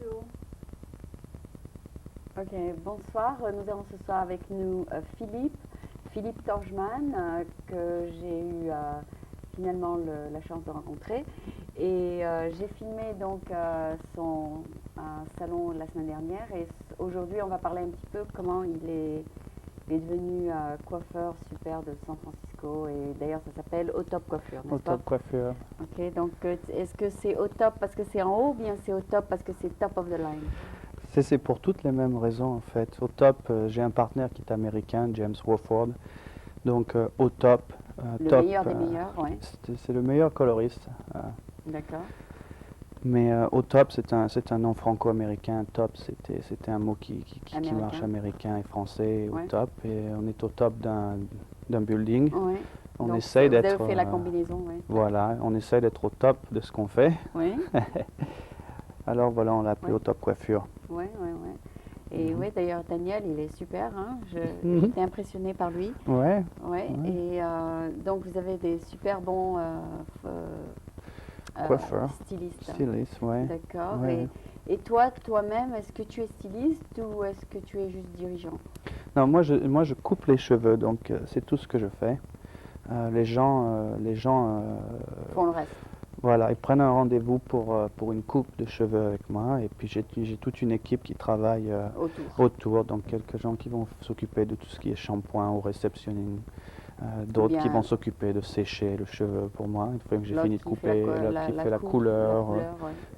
Bonjour. Ok, bonsoir. Nous avons ce soir avec nous Philippe Torjman, que j'ai eu finalement la chance de rencontrer. Et j'ai filmé donc son salon la semaine dernière. Et aujourd'hui, on va parler un petit peu comment il est devenu coiffeur super de San Francisco. Et d'ailleurs, ça s'appelle Au Top Coiffure, n'est-ce pas? Au Top Coiffure. Ok, donc est-ce que c'est au top parce que c'est en haut ou bien c'est au top parce que c'est top of the line? C'est pour toutes les mêmes raisons en fait. Au top, j'ai un partenaire qui est américain, James Wofford. Donc au top, Le top, meilleur des meilleurs, oui. c'est le meilleur coloriste. D'accord. Mais au top, c'est un nom franco-américain. Top, c'était un mot qui marche américain et français. Ouais. Au top, et on est au top d'un building. Oui. On Donc, essaye d'être. Vous avez fait la combinaison, oui. Voilà, on essaye d'être au top de ce qu'on fait. Oui, Alors voilà, on l'a appelé Ouais. Au Top Coiffure. oui, oui. Et oui, d'ailleurs, Daniel, il est super. Hein. Mhm. J'étais impressionnée par lui. Ouais. Ouais. Ouais. Et donc, vous avez des super bons Coiffeurs. stylistes. Styliste, ouais. D'accord. Ouais. Et toi, toi-même, est-ce que tu es styliste ou est-ce que tu es juste dirigeant? Non, moi je coupe les cheveux, donc c'est tout ce que je fais. Les gens, Font le reste. voilà, ils prennent un rendez-vous pour une coupe de cheveux avec moi, et puis j'ai toute une équipe qui travaille autour, donc quelques gens qui vont s'occuper de tout ce qui est shampoing ou receptionning, d'autres qui bien vont s'occuper de sécher le cheveu pour moi, une fois que j'ai L'autre fini de qui fait couper, l'autre qui fait la coupe, couleur. ouais.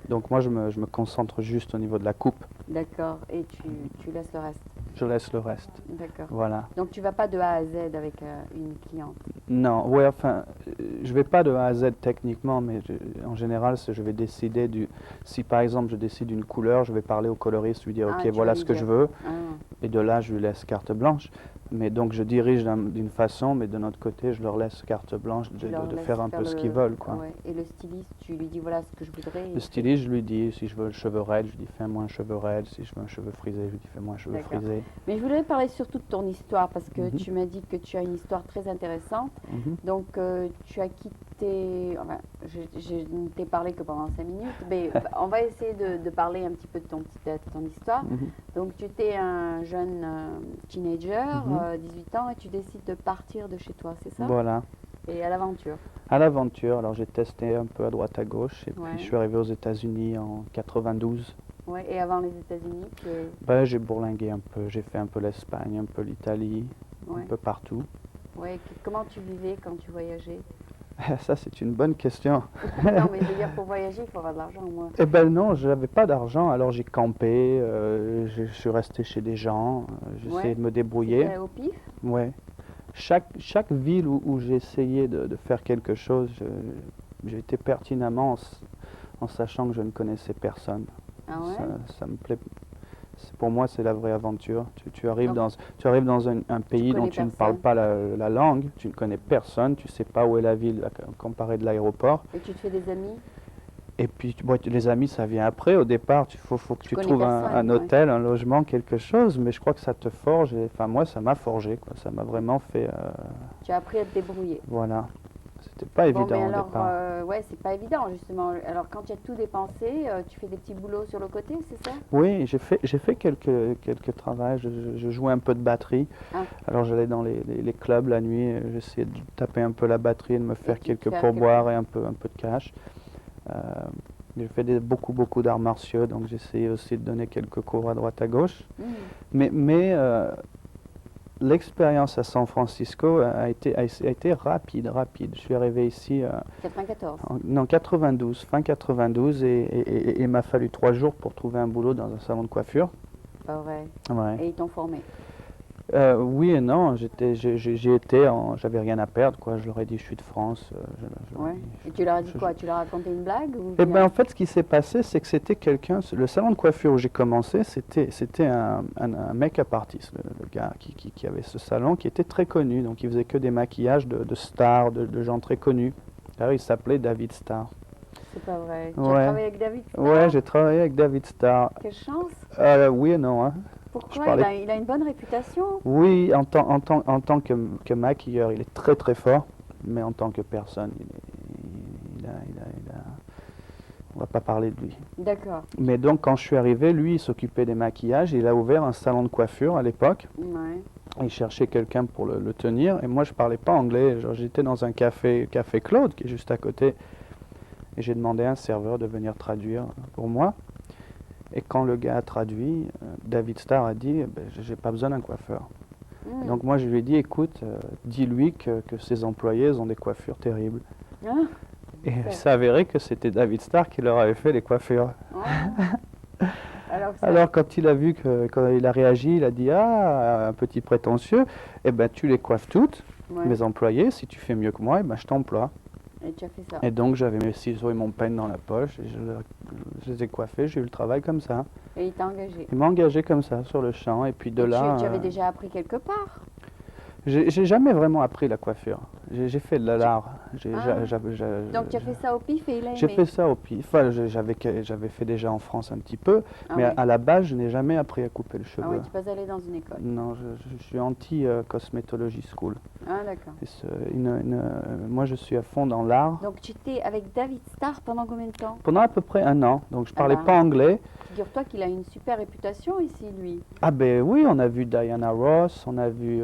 Donc moi je me concentre juste au niveau de la coupe, D'accord. Et tu laisses le reste. je laisse le reste. D'accord. Voilà. Donc, tu vas pas de A à Z avec une cliente. Non, ouais, enfin, je vais pas de A à Z techniquement, mais en général, je vais décider si par exemple je décide d'une couleur, je vais parler au coloriste, lui dire Ah, ok, tu voilà vas ce lui que dire. je veux, Ah. et de là je lui laisse carte blanche. Mais donc je dirige d'une façon, mais de notre côté, je leur laisse carte blanche Tu leur de laisses faire un peu ce qu'ils le- veulent, quoi. Ouais. Et le styliste, tu lui dis voilà ce que je voudrais. Le styliste, je lui dis si je veux le cheveu raide, je lui dis fais-moi un cheveu raide, si je veux un cheveu frisé, je lui dis fais-moi un cheveu D'accord. frisé. Mais je voudrais parler surtout de ton histoire parce que Mhm. tu m'as dit que tu as une histoire très intéressante. Mhm. Donc tu as quitté, enfin, je ne t'ai parlé que pendant 5 minutes, mais on va essayer de parler un petit peu de ton histoire. Mhm. Donc tu étais un jeune teenager, Mhm. 18 ans, et tu décides de partir de chez toi, c'est ça? Voilà. Et à l'aventure. À l'aventure, alors j'ai testé un peu à droite à gauche, et Ouais. puis je suis arrivé aux États-Unis en 92. Ouais. Et avant les États-Unis, Ben, j'ai bourlingué un peu, j'ai fait un peu l'Espagne, un peu l'Italie, ouais. un peu partout. Ouais. Comment tu vivais quand tu voyageais? Ça, c'est une bonne question. Non, mais je veux dire, pour voyager, il faut avoir de l'argent, moi. Eh ben non, je n'avais pas d'argent, alors j'ai campé, je suis resté chez des gens, j'ai Ouais. essayé de me débrouiller. C'était au pif? Ouais. Chaque ville où j'ai essayé de faire quelque chose, j'ai été pertinemment en sachant que je ne connaissais personne. Ah ouais? Ça me plaît. Pour moi, c'est la vraie aventure. Tu arrives Donc, dans un pays dont connais tu ne parles personne. pas la langue, tu ne connais personne, tu ne sais pas où est la ville comparée de l'aéroport. Et tu te fais des amis? Et puis, les amis, ça vient après. Au départ, faut que tu connais trouves personne, un ouais. hôtel, un logement, quelque chose. Mais je crois que ça te forge. Enfin, moi, ça m'a forgé, quoi. Ça m'a vraiment fait. Tu as appris à te débrouiller. Voilà. C'était pas évident Bon, mais au alors, départ. ouais, c'est pas évident, justement. Alors, quand tu as tout dépensé, tu fais des petits boulots sur le côté, c'est ça? Oui, j'ai fait quelques travaux. Je jouais un peu de batterie. Ah. Alors, j'allais dans les clubs la nuit. J'essayais de taper un peu la batterie, de me faire de quelques faire pourboires et un peu de cash. J'ai fait beaucoup d'arts martiaux, donc j'essayais aussi de donner quelques cours à droite à gauche. Mmh. Mais l'expérience à San Francisco a été rapide. Je suis arrivé ici 94. en 92, fin 92, et il m'a fallu 3 jours pour trouver un boulot dans un salon de coiffure. Pas vrai. Ouais. Et ils t'ont formé. Oui et non, j'avais rien à perdre, quoi. Je leur ai dit je suis de France. Ouais. Et tu leur as dit quoi? Tu leur as raconté une blague ou Eh bien- ben en fait, ce qui s'est passé, c'est que c'était le salon de coiffure où j'ai commencé, c'était un make-up artist, le gars qui avait ce salon, qui était très connu, donc il faisait que des maquillages de stars, de gens très connus. D'ailleurs, il s'appelait David Starr. C'est pas vrai. Tu as Ouais. travaillé avec David Starr? Ouais, j'ai travaillé avec David Starr. Quelle chance. Oui et non, hein. Pourquoi? parlais- Il a une bonne réputation. Oui, en tant que maquilleur, il est très très fort, mais en tant que personne, On va pas parler de lui. D'accord. Mais donc, quand je suis arrivé, lui, il s'occupait des maquillages. Il a ouvert un salon de coiffure à l'époque. Ouais. Il cherchait quelqu'un pour le tenir. Et moi, je parlais pas anglais. J'étais dans un café Claude, qui est juste à côté. Et j'ai demandé à un serveur de venir traduire pour moi. Et quand le gars a traduit, David Starr a dit, j'ai pas besoin d'un coiffeur. Mm. Donc moi, je lui ai dit, écoute, dis-lui que ses employés ont des coiffures terribles. Ah, Et il s'est avéré que c'était David Starr qui leur avait fait les coiffures. oh. Alors, ça- Alors quand il a vu quand il a réagi, il a dit, ah, un petit prétentieux, eh ben tu les coiffes toutes, ouais. mes employés, si tu fais mieux que moi, eh ben je t'emploie. Et tu as fait ça. Et donc j'avais mes ciseaux et mon peigne dans la poche, et je les ai coiffés, j'ai eu le travail comme ça. Et il t'a engagé. Il m'a engagé comme ça sur le champ, et puis de Et là... tu avais déjà appris quelque part. J'ai jamais vraiment appris la coiffure. J'ai fait de l'art. Ah. Donc tu as fait ça au pif et il a J'ai aimé. fait ça au pif. Enfin, j'avais fait déjà en France un petit peu, Ah mais ouais. à la base, je n'ai jamais appris à couper le cheveu. Ah oui, tu pas allé dans une école. Non, je suis anti-cosmétologie school. Ah d'accord. Moi, je suis à fond dans l'art. Donc tu étais avec David Starr pendant combien de temps? Pendant à peu près un an, donc je Ah parlais bah. pas anglais. Figure-toi qu'il a une super réputation ici, lui. Ah ben oui, on a vu Diana Ross, on a vu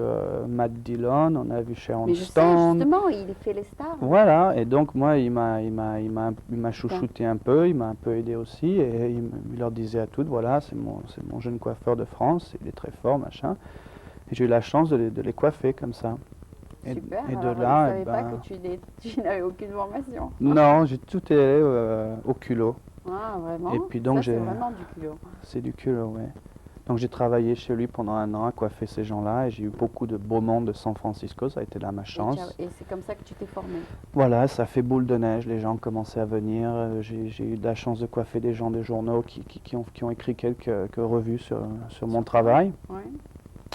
Matt Dillon, on a vu Sharon Mais je sais, Stone. justement, il fait les stars. Voilà, et donc moi, il m'a chouchouté un peu, il m'a un peu aidé aussi, et il leur disait à toutes, voilà, c'est mon jeune coiffeur de France, il est très fort, machin. Et j'ai eu la chance de les coiffer comme ça. Super. Et de alors, là, je ne savais eh pas ben, que tu n'avais aucune formation. non, j'ai tout été au culot. Ah, vraiment? Et puis donc, ça, c'est j'ai- vraiment du culot. C'est du culot, ouais. Donc j'ai travaillé chez lui pendant un an à coiffer ces gens-là, et j'ai eu beaucoup de beau monde de San Francisco, ça a été là ma chance. Et c'est comme ça que tu t'es formé. Voilà, ça fait boule de neige, les gens commençaient à venir. J'ai eu de la chance de coiffer des gens des journaux qui ont écrit quelques revues sur mon travail. Ouais.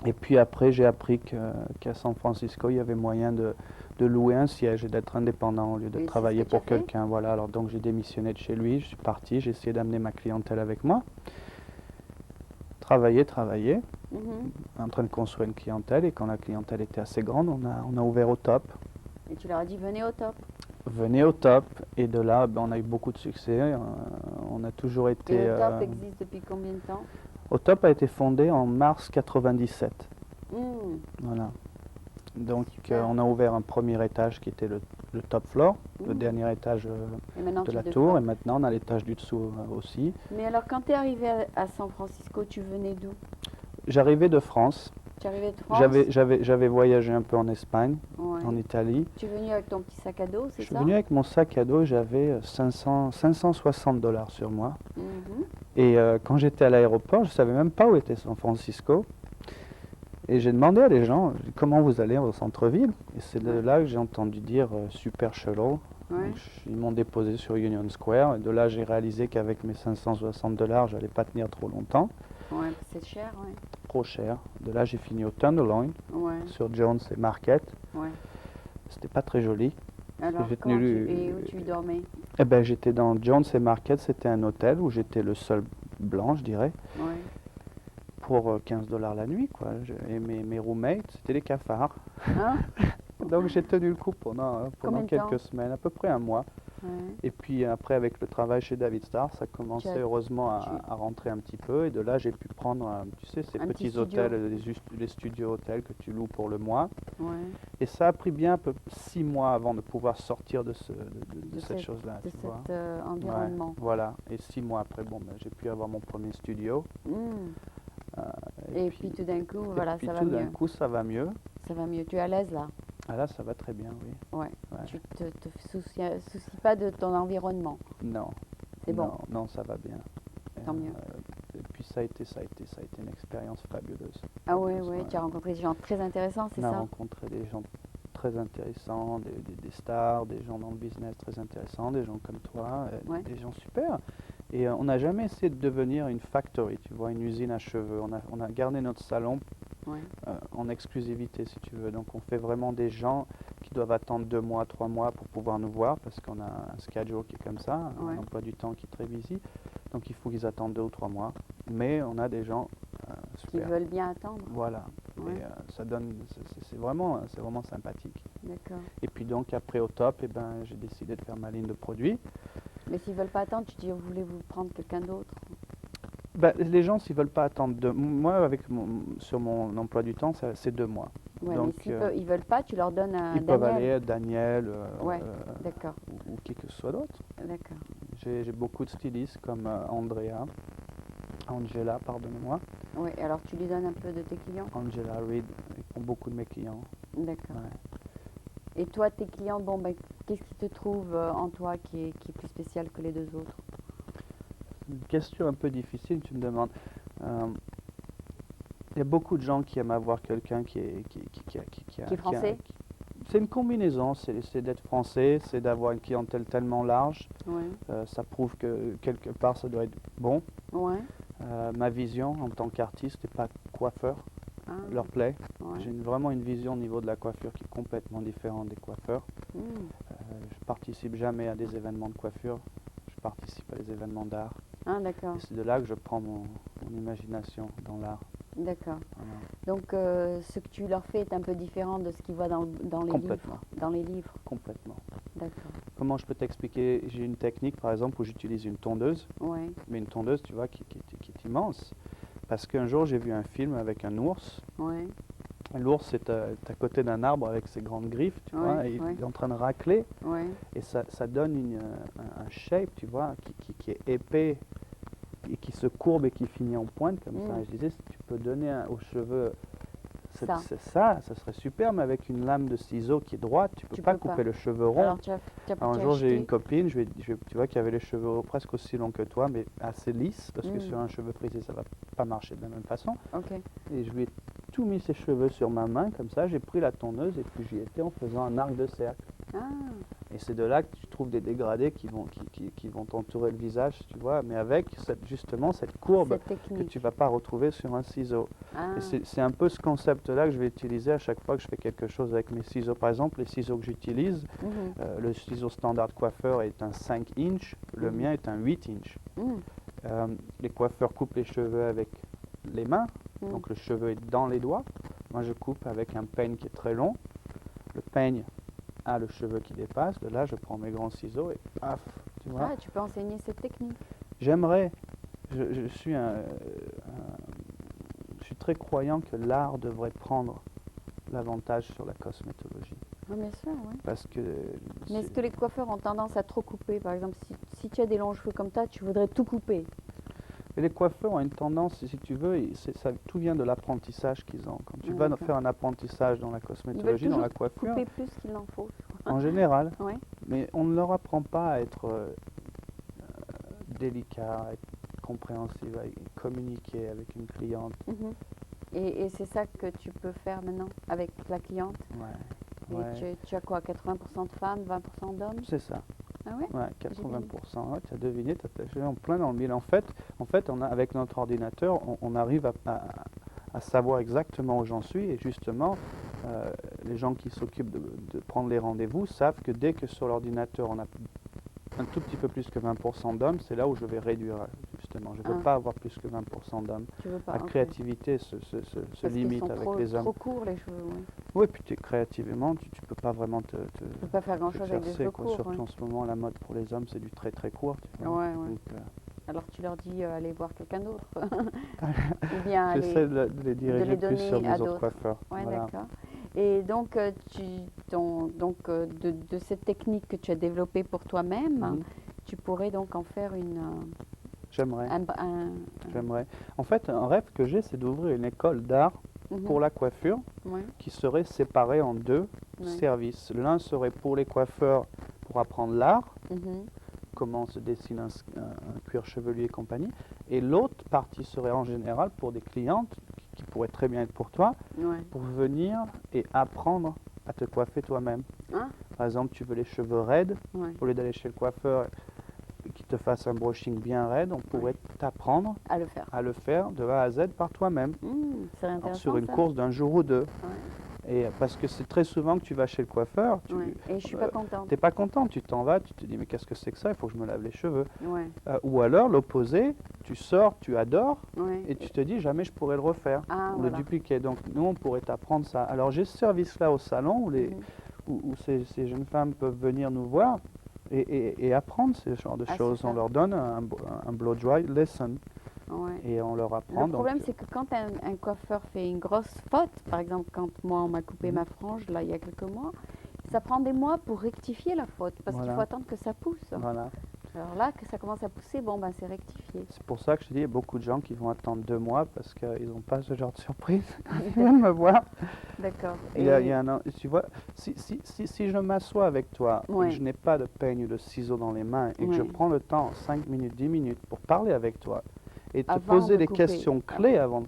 Et puis après, j'ai appris qu'à San Francisco, il y avait moyen de louer un siège et d'être indépendant au lieu de Et c'est travailler ce que tu as pour fait? quelqu'un. Voilà, alors donc j'ai démissionné de chez lui, je suis parti, j'ai essayé d'amener ma clientèle avec moi. Travailler, Mhm. en train de construire une clientèle, et quand la clientèle était assez grande, on a ouvert au top. Et tu leur as dit, venez au top. Venez au top, et de là, on a eu beaucoup de succès. On a toujours été... Et le top existe depuis combien de temps? Au top a été fondé en mars 97. Hmm. Voilà. Donc Super. on a ouvert un premier étage qui était le top floor, le Mhm. dernier étage Et maintenant, de tu la te tour, et frappes. maintenant on a l'étage du dessous aussi. Mais alors, quand tu es arrivé à San Francisco, tu venais d'où? J'arrivais de France, Tu arrivais de France? j'avais voyagé un peu en Espagne, Ouais. en Italie. Tu es venu avec ton petit sac à dos, Je c'est suis ça? venu avec mon sac à dos, j'avais 560 $ sur moi. Mhm. Et quand j'étais à l'aéroport, je ne savais même pas où était San Francisco. Et j'ai demandé à des gens, comment vous allez au centre-ville? Et c'est de là que j'ai entendu dire Super Shuttle. Ouais. Donc, ils m'ont déposé sur Union Square. Et de là, j'ai réalisé qu'avec mes 560 $, je n'allais pas tenir trop longtemps. Ouais, c'est cher, ouais. Trop cher. De là, j'ai fini au Tenderloin, Ouais, sur Jones et Market. ouais. C'était pas très joli. Alors, j'ai comment tenu et où tu dormais? Eh ben, j'étais dans Jones et Market. C'était un hôtel où j'étais le seul blanc, je dirais, Ouais. pour 15 $ la nuit, quoi. Et mes roommates, c'était des cafards. Hein? Donc j'ai tenu le coup pendant Combien de quelques temps? semaines, à peu près un mois. Ouais. Et puis après, avec le travail chez David Starr, ça commençait heureusement à rentrer un petit peu. Et de là, j'ai pu prendre, tu sais, ces Un petit petits studio. hôtels, les studios hôtels que tu loues pour le mois. Ouais. Et ça a pris bien 6 mois avant de pouvoir sortir de cette cette- chose-là. De tu vois. cet environnement. Ouais, voilà. Et 6 mois après, j'ai pu avoir mon premier studio. Hmm. Et puis tout d'un coup, voilà, puis ça va tout d'un mieux. coup, ça va mieux. Ça va mieux. Tu es à l'aise là? Ah là, ça va très bien, oui. Ouais. Ouais. Tu te soucies pas de ton environnement. Non. C'est bon. Non, non, ça va bien. Tant mieux. Et puis ça a été une expérience fabuleuse. Ah ouais, Fabuleuse, ouais. Tu as rencontré des gens très intéressants, c'est On a ça? rencontré des gens très intéressants, des stars, des gens dans le business très intéressants, des gens comme toi, Ouais. des gens super. Et on n'a jamais essayé de devenir une factory, tu vois, une usine à cheveux. On a gardé notre salon Ouais. en exclusivité, si tu veux. Donc on fait vraiment des gens qui doivent attendre 2 mois, 3 mois pour pouvoir nous voir, parce qu'on a un schedule qui est comme ça, Ouais. un emploi du temps qui est très busy. Donc il faut qu'ils attendent 2 ou 3 mois. Mais on a des gens Qui super. veulent bien attendre. Voilà. Ouais. Et ça donne, c'est vraiment sympathique. D'accord. Et puis donc après au top, j'ai décidé de faire ma ligne de produits. Mais s'ils ne veulent pas attendre, tu dis, voulez-vous prendre quelqu'un d'autre? Ben, les gens, s'ils ne veulent pas attendre moi, sur mon emploi du temps, c'est 2 mois. Ouais, Donc, mais s'ils ne veulent pas, tu leur donnes un ils peuvent aller à Daniel Ouais, d'accord, ou qui que ce soit d'autre. d'accord. J'ai beaucoup de stylistes comme Angela, pardonnez-moi, Oui, alors tu lui donnes un peu de tes clients? Angela Reed, ils font beaucoup de mes clients. D'accord. Ouais. Et toi, tes clients, bon, ben, qu'est-ce qui te trouve en toi qui est plus spécial que les deux autres? Une question un peu difficile, tu me demandes. Il y a beaucoup de gens qui aiment avoir quelqu'un qui est français? C'est une combinaison, c'est d'être français, c'est d'avoir une clientèle tellement large. Oui, Ça prouve que quelque part ça doit être bon. ouais. Ma vision en tant qu'artiste et pas coiffeur Ah, leur plaît. ouais. J'ai vraiment une vision au niveau de la coiffure qui est complètement différente des coiffeurs. Hmm, Je participe jamais à des événements de coiffure, je participe à des événements d'art. Ah, d'accord, Et c'est de là que je prends mon imagination dans l'art. d'accord. Voilà. Donc, ce que tu leur fais est un peu différent de ce qu'ils voient dans les Complètement. livres. Dans les livres, Complètement. d'accord. Comment je peux t'expliquer? J'ai une technique par exemple où j'utilise une tondeuse, Oui, mais une tondeuse tu vois qui est immense. Parce qu'un jour j'ai vu un film avec un ours. oui, L'ours est à côté d'un arbre avec ses grandes griffes, tu Ouais, vois, et ouais. il est en train de racler. oui. Et ça donne un shape, tu vois, qui est épais et qui se courbe et qui finit en pointe comme ça. Mm. Et je disais, si tu peux donner aux cheveux Ça. ça serait super, mais avec une lame de ciseau qui est droite, tu peux Tu pas peux couper pas. le cheveu rond. Alors, tu as Alors, un jour, j'ai eu une copine, tu vois, qui avait les cheveux presque aussi longs que toi, mais assez lisses, parce que Mm. sur un cheveu frisé, ça va pas marcher de la même façon. Ok, Et je lui ai tout mis ses cheveux sur ma main, comme ça, j'ai pris la tondeuse et puis j'y étais en faisant un arc de cercle. ah, Et c'est de là que tu trouves des dégradés qui vont t'entourer le visage, tu vois, mais avec justement cette courbe cette que technique. tu vas pas retrouver sur un ciseau. Ah, Et c'est un peu ce concept-là que je vais utiliser à chaque fois que je fais quelque chose avec mes ciseaux. Par exemple, les ciseaux que j'utilise, mhm, le ciseau standard de coiffeur est un 5 inch, le Mhm. mien est un 8 inch. mm, Les coiffeurs coupent les cheveux avec les mains, mm. donc le cheveu est dans les doigts. Moi, je coupe avec un peigne qui est très long. Le peigne a le cheveu qui dépasse. De là, je prends mes grands ciseaux et paf, tu vois. Ah, tu peux enseigner cette technique. J'aimerais, je suis je suis très croyant que l'art devrait prendre l'avantage sur la cosmétologie. Oui, bien sûr, oui. Parce que Mais est-ce que les coiffeurs ont tendance à trop couper? Par exemple, si tu as des longs cheveux comme ça, tu voudrais tout couper. et les coiffeurs ont une tendance, si tu veux, tout vient de l'apprentissage qu'ils ont. Quand tu Ah, vas d'accord. faire un apprentissage dans la Ils veulent cosmétologie, dans la toujours coiffure, couper plus qu'il n'en faut. en général, Oui, mais on ne leur apprend pas à être délicat, à être compréhensif, à communiquer avec une cliente. mhm. Et c'est ça que tu peux faire maintenant avec la cliente. Ouais, Et ouais. tu as quoi, 80% de femmes, 20% d'hommes? C'est ça. Ah ouais? Ouais, 80%. Ouais, tu as deviné, tu as en plein dans le mille. En fait avec notre ordinateur, on arrive à savoir exactement où j'en suis. Et justement, les gens qui s'occupent de prendre les rendez-vous savent que dès que sur l'ordinateur, on a un tout petit peu plus que 20% d'hommes, c'est là où je vais réduire, justement. Je ne veux Ah. pas avoir plus que 20% d'hommes. Tu veux pas? La ok. créativité se Parce qu'ils limite sont avec trop, les hommes. trop courts, les cheveux, oui. Oui, puis créativement, tu peux pas vraiment Tu peux pas faire grand-chose avec des t'exercer, cheveux quoi. courts. Surtout ouais. en ce moment, la mode pour les hommes, c'est du très très court. Tu vois. Ouais, ouais. Donc, Alors tu leur dis allez voir quelqu'un d'autre. Ou bien aller. j'essaie de les diriger les plus donner sur des à autres d'autres. coiffeurs. Ouais, Voilà. d'accord. Et donc, de cette technique que tu as développée pour toi-même, Mhm. tu pourrais donc en faire J'aimerais, un- j'aimerais. En fait, un rêve que j'ai, c'est d'ouvrir une école d'art Mhm. pour la coiffure Ouais, qui serait séparée en deux ouais. services. L'un serait pour les coiffeurs pour apprendre l'art, Mhm. comment se dessine un cuir chevelu et compagnie. Et l'autre partie serait en général pour des clientes qui pourraient très bien être pour toi, Ouais. pour venir et apprendre à te coiffer toi-même. Ah, Par exemple, tu veux les cheveux raides, ouais. au lieu d'aller chez le coiffeur et qu'il te fasse un brushing bien raide, on pourrait t'apprendre À le faire. à le faire de A à Z par toi-même, C'est alors, intéressant. sur une ça. course d'un jour ou deux. Ouais. Et parce que c'est très souvent que tu vas chez le coiffeur, tu Ouais. Et je suis pas contente. n'es pas content, tu t'en vas, tu te dis mais qu'est-ce que c'est que ça, il faut que je me lave les cheveux. Ouais. Ou alors l'opposé, tu sors, tu adores Ouais. et tu te dis jamais je pourrais le refaire Ah, ou voilà. le dupliquer. Donc nous on pourrait t'apprendre ça. Alors j'ai ce service-là au salon où, Mhm. où ces jeunes femmes peuvent venir nous voir et apprendre ce genre de Ah, choses. super. On leur donne un blow dry lesson Ouais. et on leur apprend. Le problème, c'est que quand un coiffeur fait une grosse faute, par exemple, quand moi, on m'a coupé Mhm. ma frange, là, il y a quelques mois, ça prend des mois pour rectifier la faute, parce qu'il Voilà. faut attendre que ça pousse. Voilà. Alors là, que ça commence à pousser, bon, ben, c'est rectifié. C'est pour ça que je te dis, il y a beaucoup de gens qui vont attendre 2 mois parce qu'ils n'ont pas ce genre de surprise quand ils viennent me voir. D'accord. Il y a tu vois, si je m'assois avec toi et Ouais. que je n'ai pas de peigne ou de ciseaux dans les mains et que je Ouais. prends le temps, 5 minutes, 10 minutes, pour parler avec toi et te Avant poser de des couper. questions clés avant.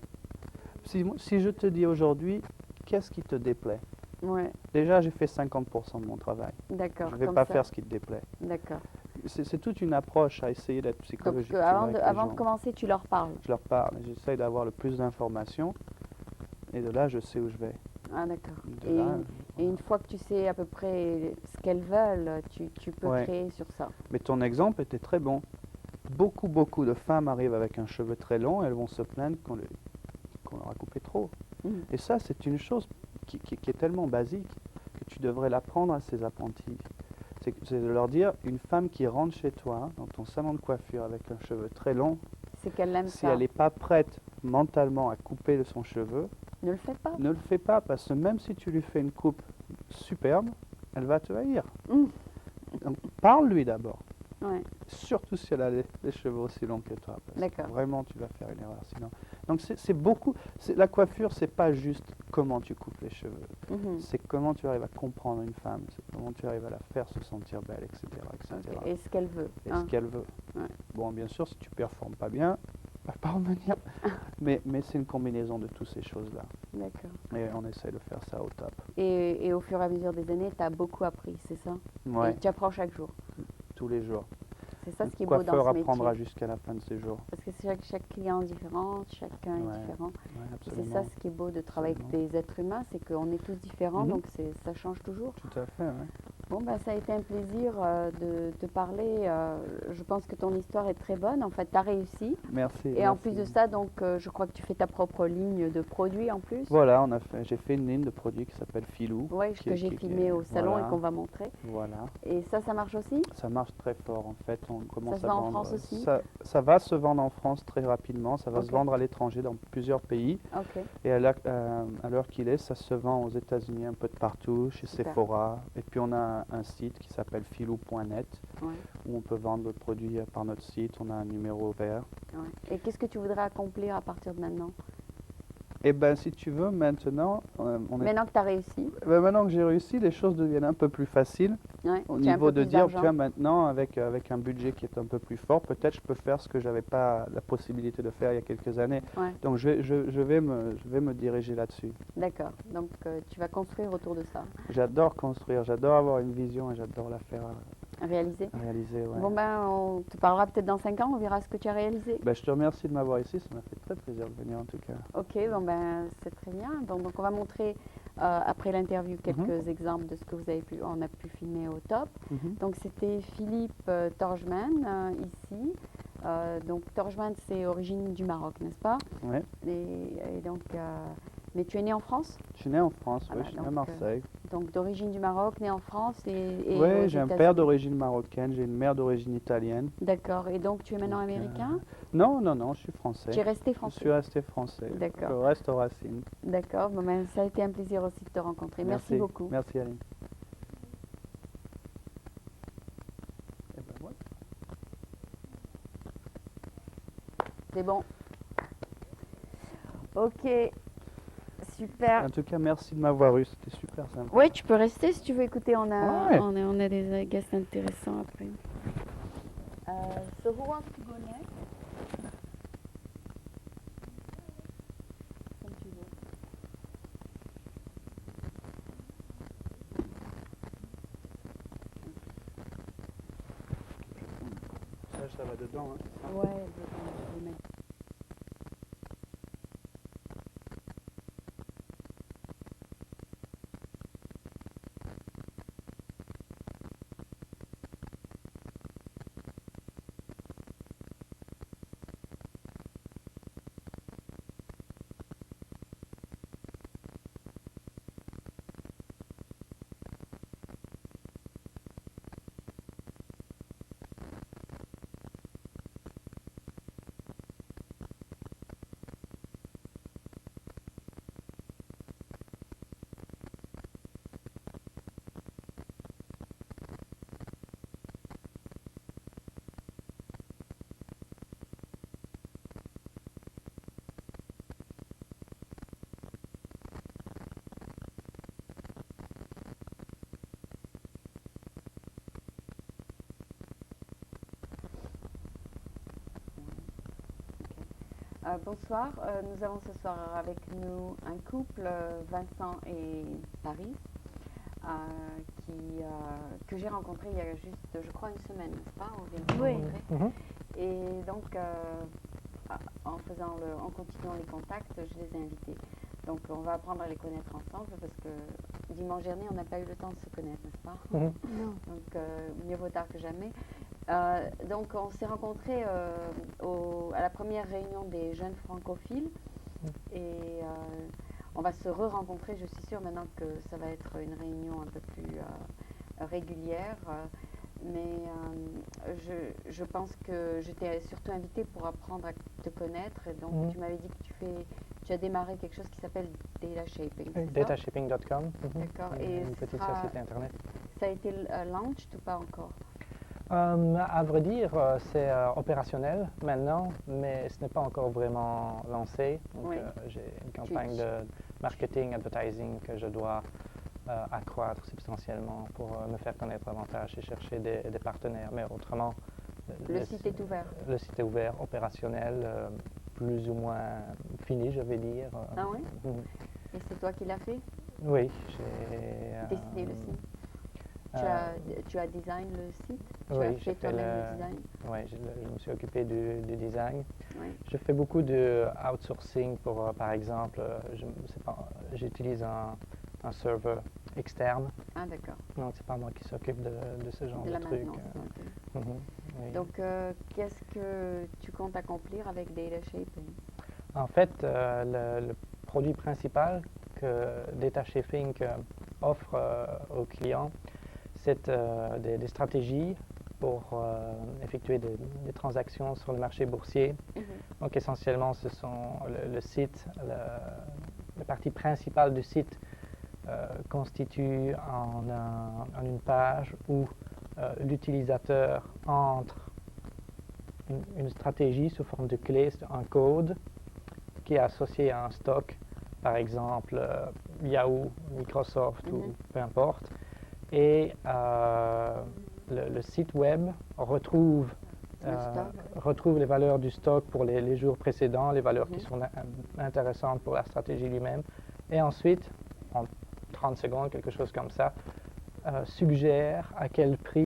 Si je te dis aujourd'hui, qu'est-ce qui te déplaît? Ouais, Déjà, j'ai fait 50% de mon travail. d'accord. Je ne vais comme pas ça. faire ce qui te déplaît. D'accord. C'est toute une approche à essayer d'être Donc, psychologique. tu vois, avant, avec de, les avant de gens. commencer, tu leur parles. Je leur parle, et j'essaye d'avoir le plus d'informations et de là, je sais où je vais. Ah, d'accord. De Et, là, et une fois que tu sais à peu près ce qu'elles veulent, tu peux Ouais. créer sur ça. Mais ton exemple était très bon. Beaucoup de femmes arrivent avec un cheveu très long et elles vont se plaindre qu'on leur a coupé trop. Mhm. Et ça, c'est une chose qui est tellement basique que tu devrais l'apprendre à ces apprentis. C'est de leur dire, une femme qui rentre chez toi, dans ton salon de coiffure avec un cheveu très long, C'est qu'elle aime si ça. elle n'est pas prête mentalement à couper de son cheveu, Ne le fais pas. ne le fais pas, parce que même si tu lui fais une coupe superbe, elle va te haïr. Mhm. Donc, parle-lui d'abord. Ouais. Surtout si elle a les cheveux aussi longs que toi. Parce que D'accord. vraiment, tu vas faire une erreur sinon. Donc, c'est beaucoup. La coiffure, c'est pas juste comment tu coupes les cheveux. Mhm. C'est comment tu arrives à comprendre une femme. C'est comment tu arrives à la faire se sentir belle, etc. etc. Ok. Et ce qu'elle veut. Et hein. ce qu'elle veut. Ouais. Bon, bien sûr, si tu performes pas bien, va pas revenir. mais c'est une combinaison de toutes ces choses-là. D'accord. Et on essaie de faire ça au top. Et au fur et à mesure des années, tu as beaucoup appris, c'est ça? Ouais, Et tu apprends chaque jour. tous les jours. C'est ça Le ce qui est beau dans coiffeur ce métier. apprendra jusqu'à la fin de ses jours. Parce que chaque client est différent, chacun Ouais. est différent. Ouais, C'est absolument. ça ce qui est beau de travailler avec des êtres humains, c'est qu'on est tous différents, Mhm. donc ça change toujours. Tout à fait, ouais. Bon, ben, ça a été un plaisir de te parler. Je pense que ton histoire est très bonne. En fait, tu as réussi. Merci. Et en merci. plus de ça, donc, je crois que tu fais ta propre ligne de produits en plus. Voilà, j'ai fait une ligne de produits qui s'appelle Filou. Oui, que j'ai filmé au salon voilà, et qu'on va montrer. Voilà, Et ça marche aussi? ça marche très fort en fait. On commence se à vend en vendre. France aussi? Ça va se vendre en France très rapidement. Ça va Ok. se vendre à l'étranger dans plusieurs pays. Ok. Et à l'heure qu'il est, ça se vend aux États-Unis un peu de partout, chez Super. Sephora. Et puis on a un site qui s'appelle filou.net Ouais, où on peut vendre le produit par notre site. On a un numéro vert. ouais. Et qu'est-ce que tu voudrais accomplir à partir de maintenant? Et ben si tu veux, maintenant, Maintenant que tu as réussi, maintenant que j'ai réussi, les choses deviennent un peu plus faciles. ouais, Au tu as un niveau peu de plus dire, tu d'argent. vois, maintenant, avec un budget qui est un peu plus fort, peut-être je peux faire ce que je n'avais pas la possibilité de faire il y a quelques années. Ouais. Donc je vais me diriger là-dessus. D'accord. Donc, tu vas construire autour de ça, J'adore construire, j'adore avoir une vision et j'adore la faire réaliser. réaliser. Ouais. Bon, ben, on te parlera peut-être dans 5 ans, on verra ce que tu as réalisé. Ben, je te remercie de m'avoir ici, ça m'a fait très plaisir de venir en tout cas. Ok, bon, ben, c'est très bien. Donc, on va montrer après l'interview quelques exemples de ce que on a pu filmer au top. Mhm. Donc, c'était Philippe Torgeman ici. Donc, Torgeman, c'est origine du Maroc, n'est-ce pas? Ouais. Et donc, mais tu es né en France? Je suis né en France, Voilà, ouais, je suis né à donc, Marseille. Donc, d'origine du Maroc, né en France et Oui, aux j'ai un États-Unis. père d'origine marocaine, j'ai une mère d'origine italienne. D'accord. Et donc, tu es maintenant Donc, américain? Non, je suis français. Tu es resté Je français? suis resté français. D'accord. Je reste aux racines. D'accord. Bon, ben, ça a été un plaisir aussi de te rencontrer. Merci beaucoup. Merci Aline. Eh ben, voilà. C'est bon. Ok. Super. En tout cas, merci de m'avoir eu, c'était super sympa. Ouais, tu peux rester si tu veux écouter. On a, Ouais. on a des guests intéressants après. So who wants to go next? Comme tu veux. Ça va dedans. Hein. Ouais, je vais mettre. Bonsoir, nous avons ce soir avec nous un couple, Vincent et Paris, que j'ai rencontré il y a juste, je crois, une semaine, n'est-ce pas? On vient de se rencontrer. Et donc, en continuant les contacts, je les ai invités. Donc, on va apprendre à les connaître ensemble parce que dimanche dernier, on n'a pas eu le temps de se connaître, n'est-ce pas? Non. Donc, mieux vaut tard que jamais. Donc, on s'est rencontrés à la première réunion des jeunes francophiles et on va se re-rencontrer, je suis sûre maintenant que ça va être une réunion un peu plus régulière. Mais je pense que je t'ai surtout invitée pour apprendre à te connaître. Et donc, tu m'avais dit que tu as démarré quelque chose qui s'appelle Data Shaping. Datashaping.com. D'accord. Et une petite société internet. Ça a été launched ou pas encore? À vrai dire, c'est opérationnel maintenant, mais ce n'est pas encore vraiment lancé. Donc, j'ai une campagne de marketing, advertising que je dois accroître substantiellement pour me faire connaître davantage et chercher des partenaires. Mais autrement, le site est ouvert. Le site est ouvert, opérationnel, plus ou moins fini, je vais dire. Ah oui? Et c'est toi qui l'as fait? Oui, j'ai décidé le site. Tu as design le site? Tu oui, as fait toi-même le design? Oui, je me suis occupé du design. Oui. Je fais beaucoup de outsourcing pour, par exemple, j'utilise un serveur externe. Ah, d'accord. Donc, c'est pas moi qui s'occupe de ce genre de trucs. Oui. Donc, qu'est-ce que tu comptes accomplir avec Data Shaping? En fait, le produit principal que Data Shaping offre aux clients, c'est des stratégies pour effectuer des transactions sur le marché boursier. Donc, essentiellement, ce sont le site, la partie principale du site constitue en une page où l'utilisateur entre une stratégie sous forme de clé, un code qui est associé à un stock, par exemple Yahoo, Microsoft ou peu importe, et le site web retrouve les valeurs du stock pour les jours précédents, les valeurs qui sont intéressantes pour la stratégie lui-même, et ensuite, en 30 secondes, quelque chose comme ça, suggère à quel prix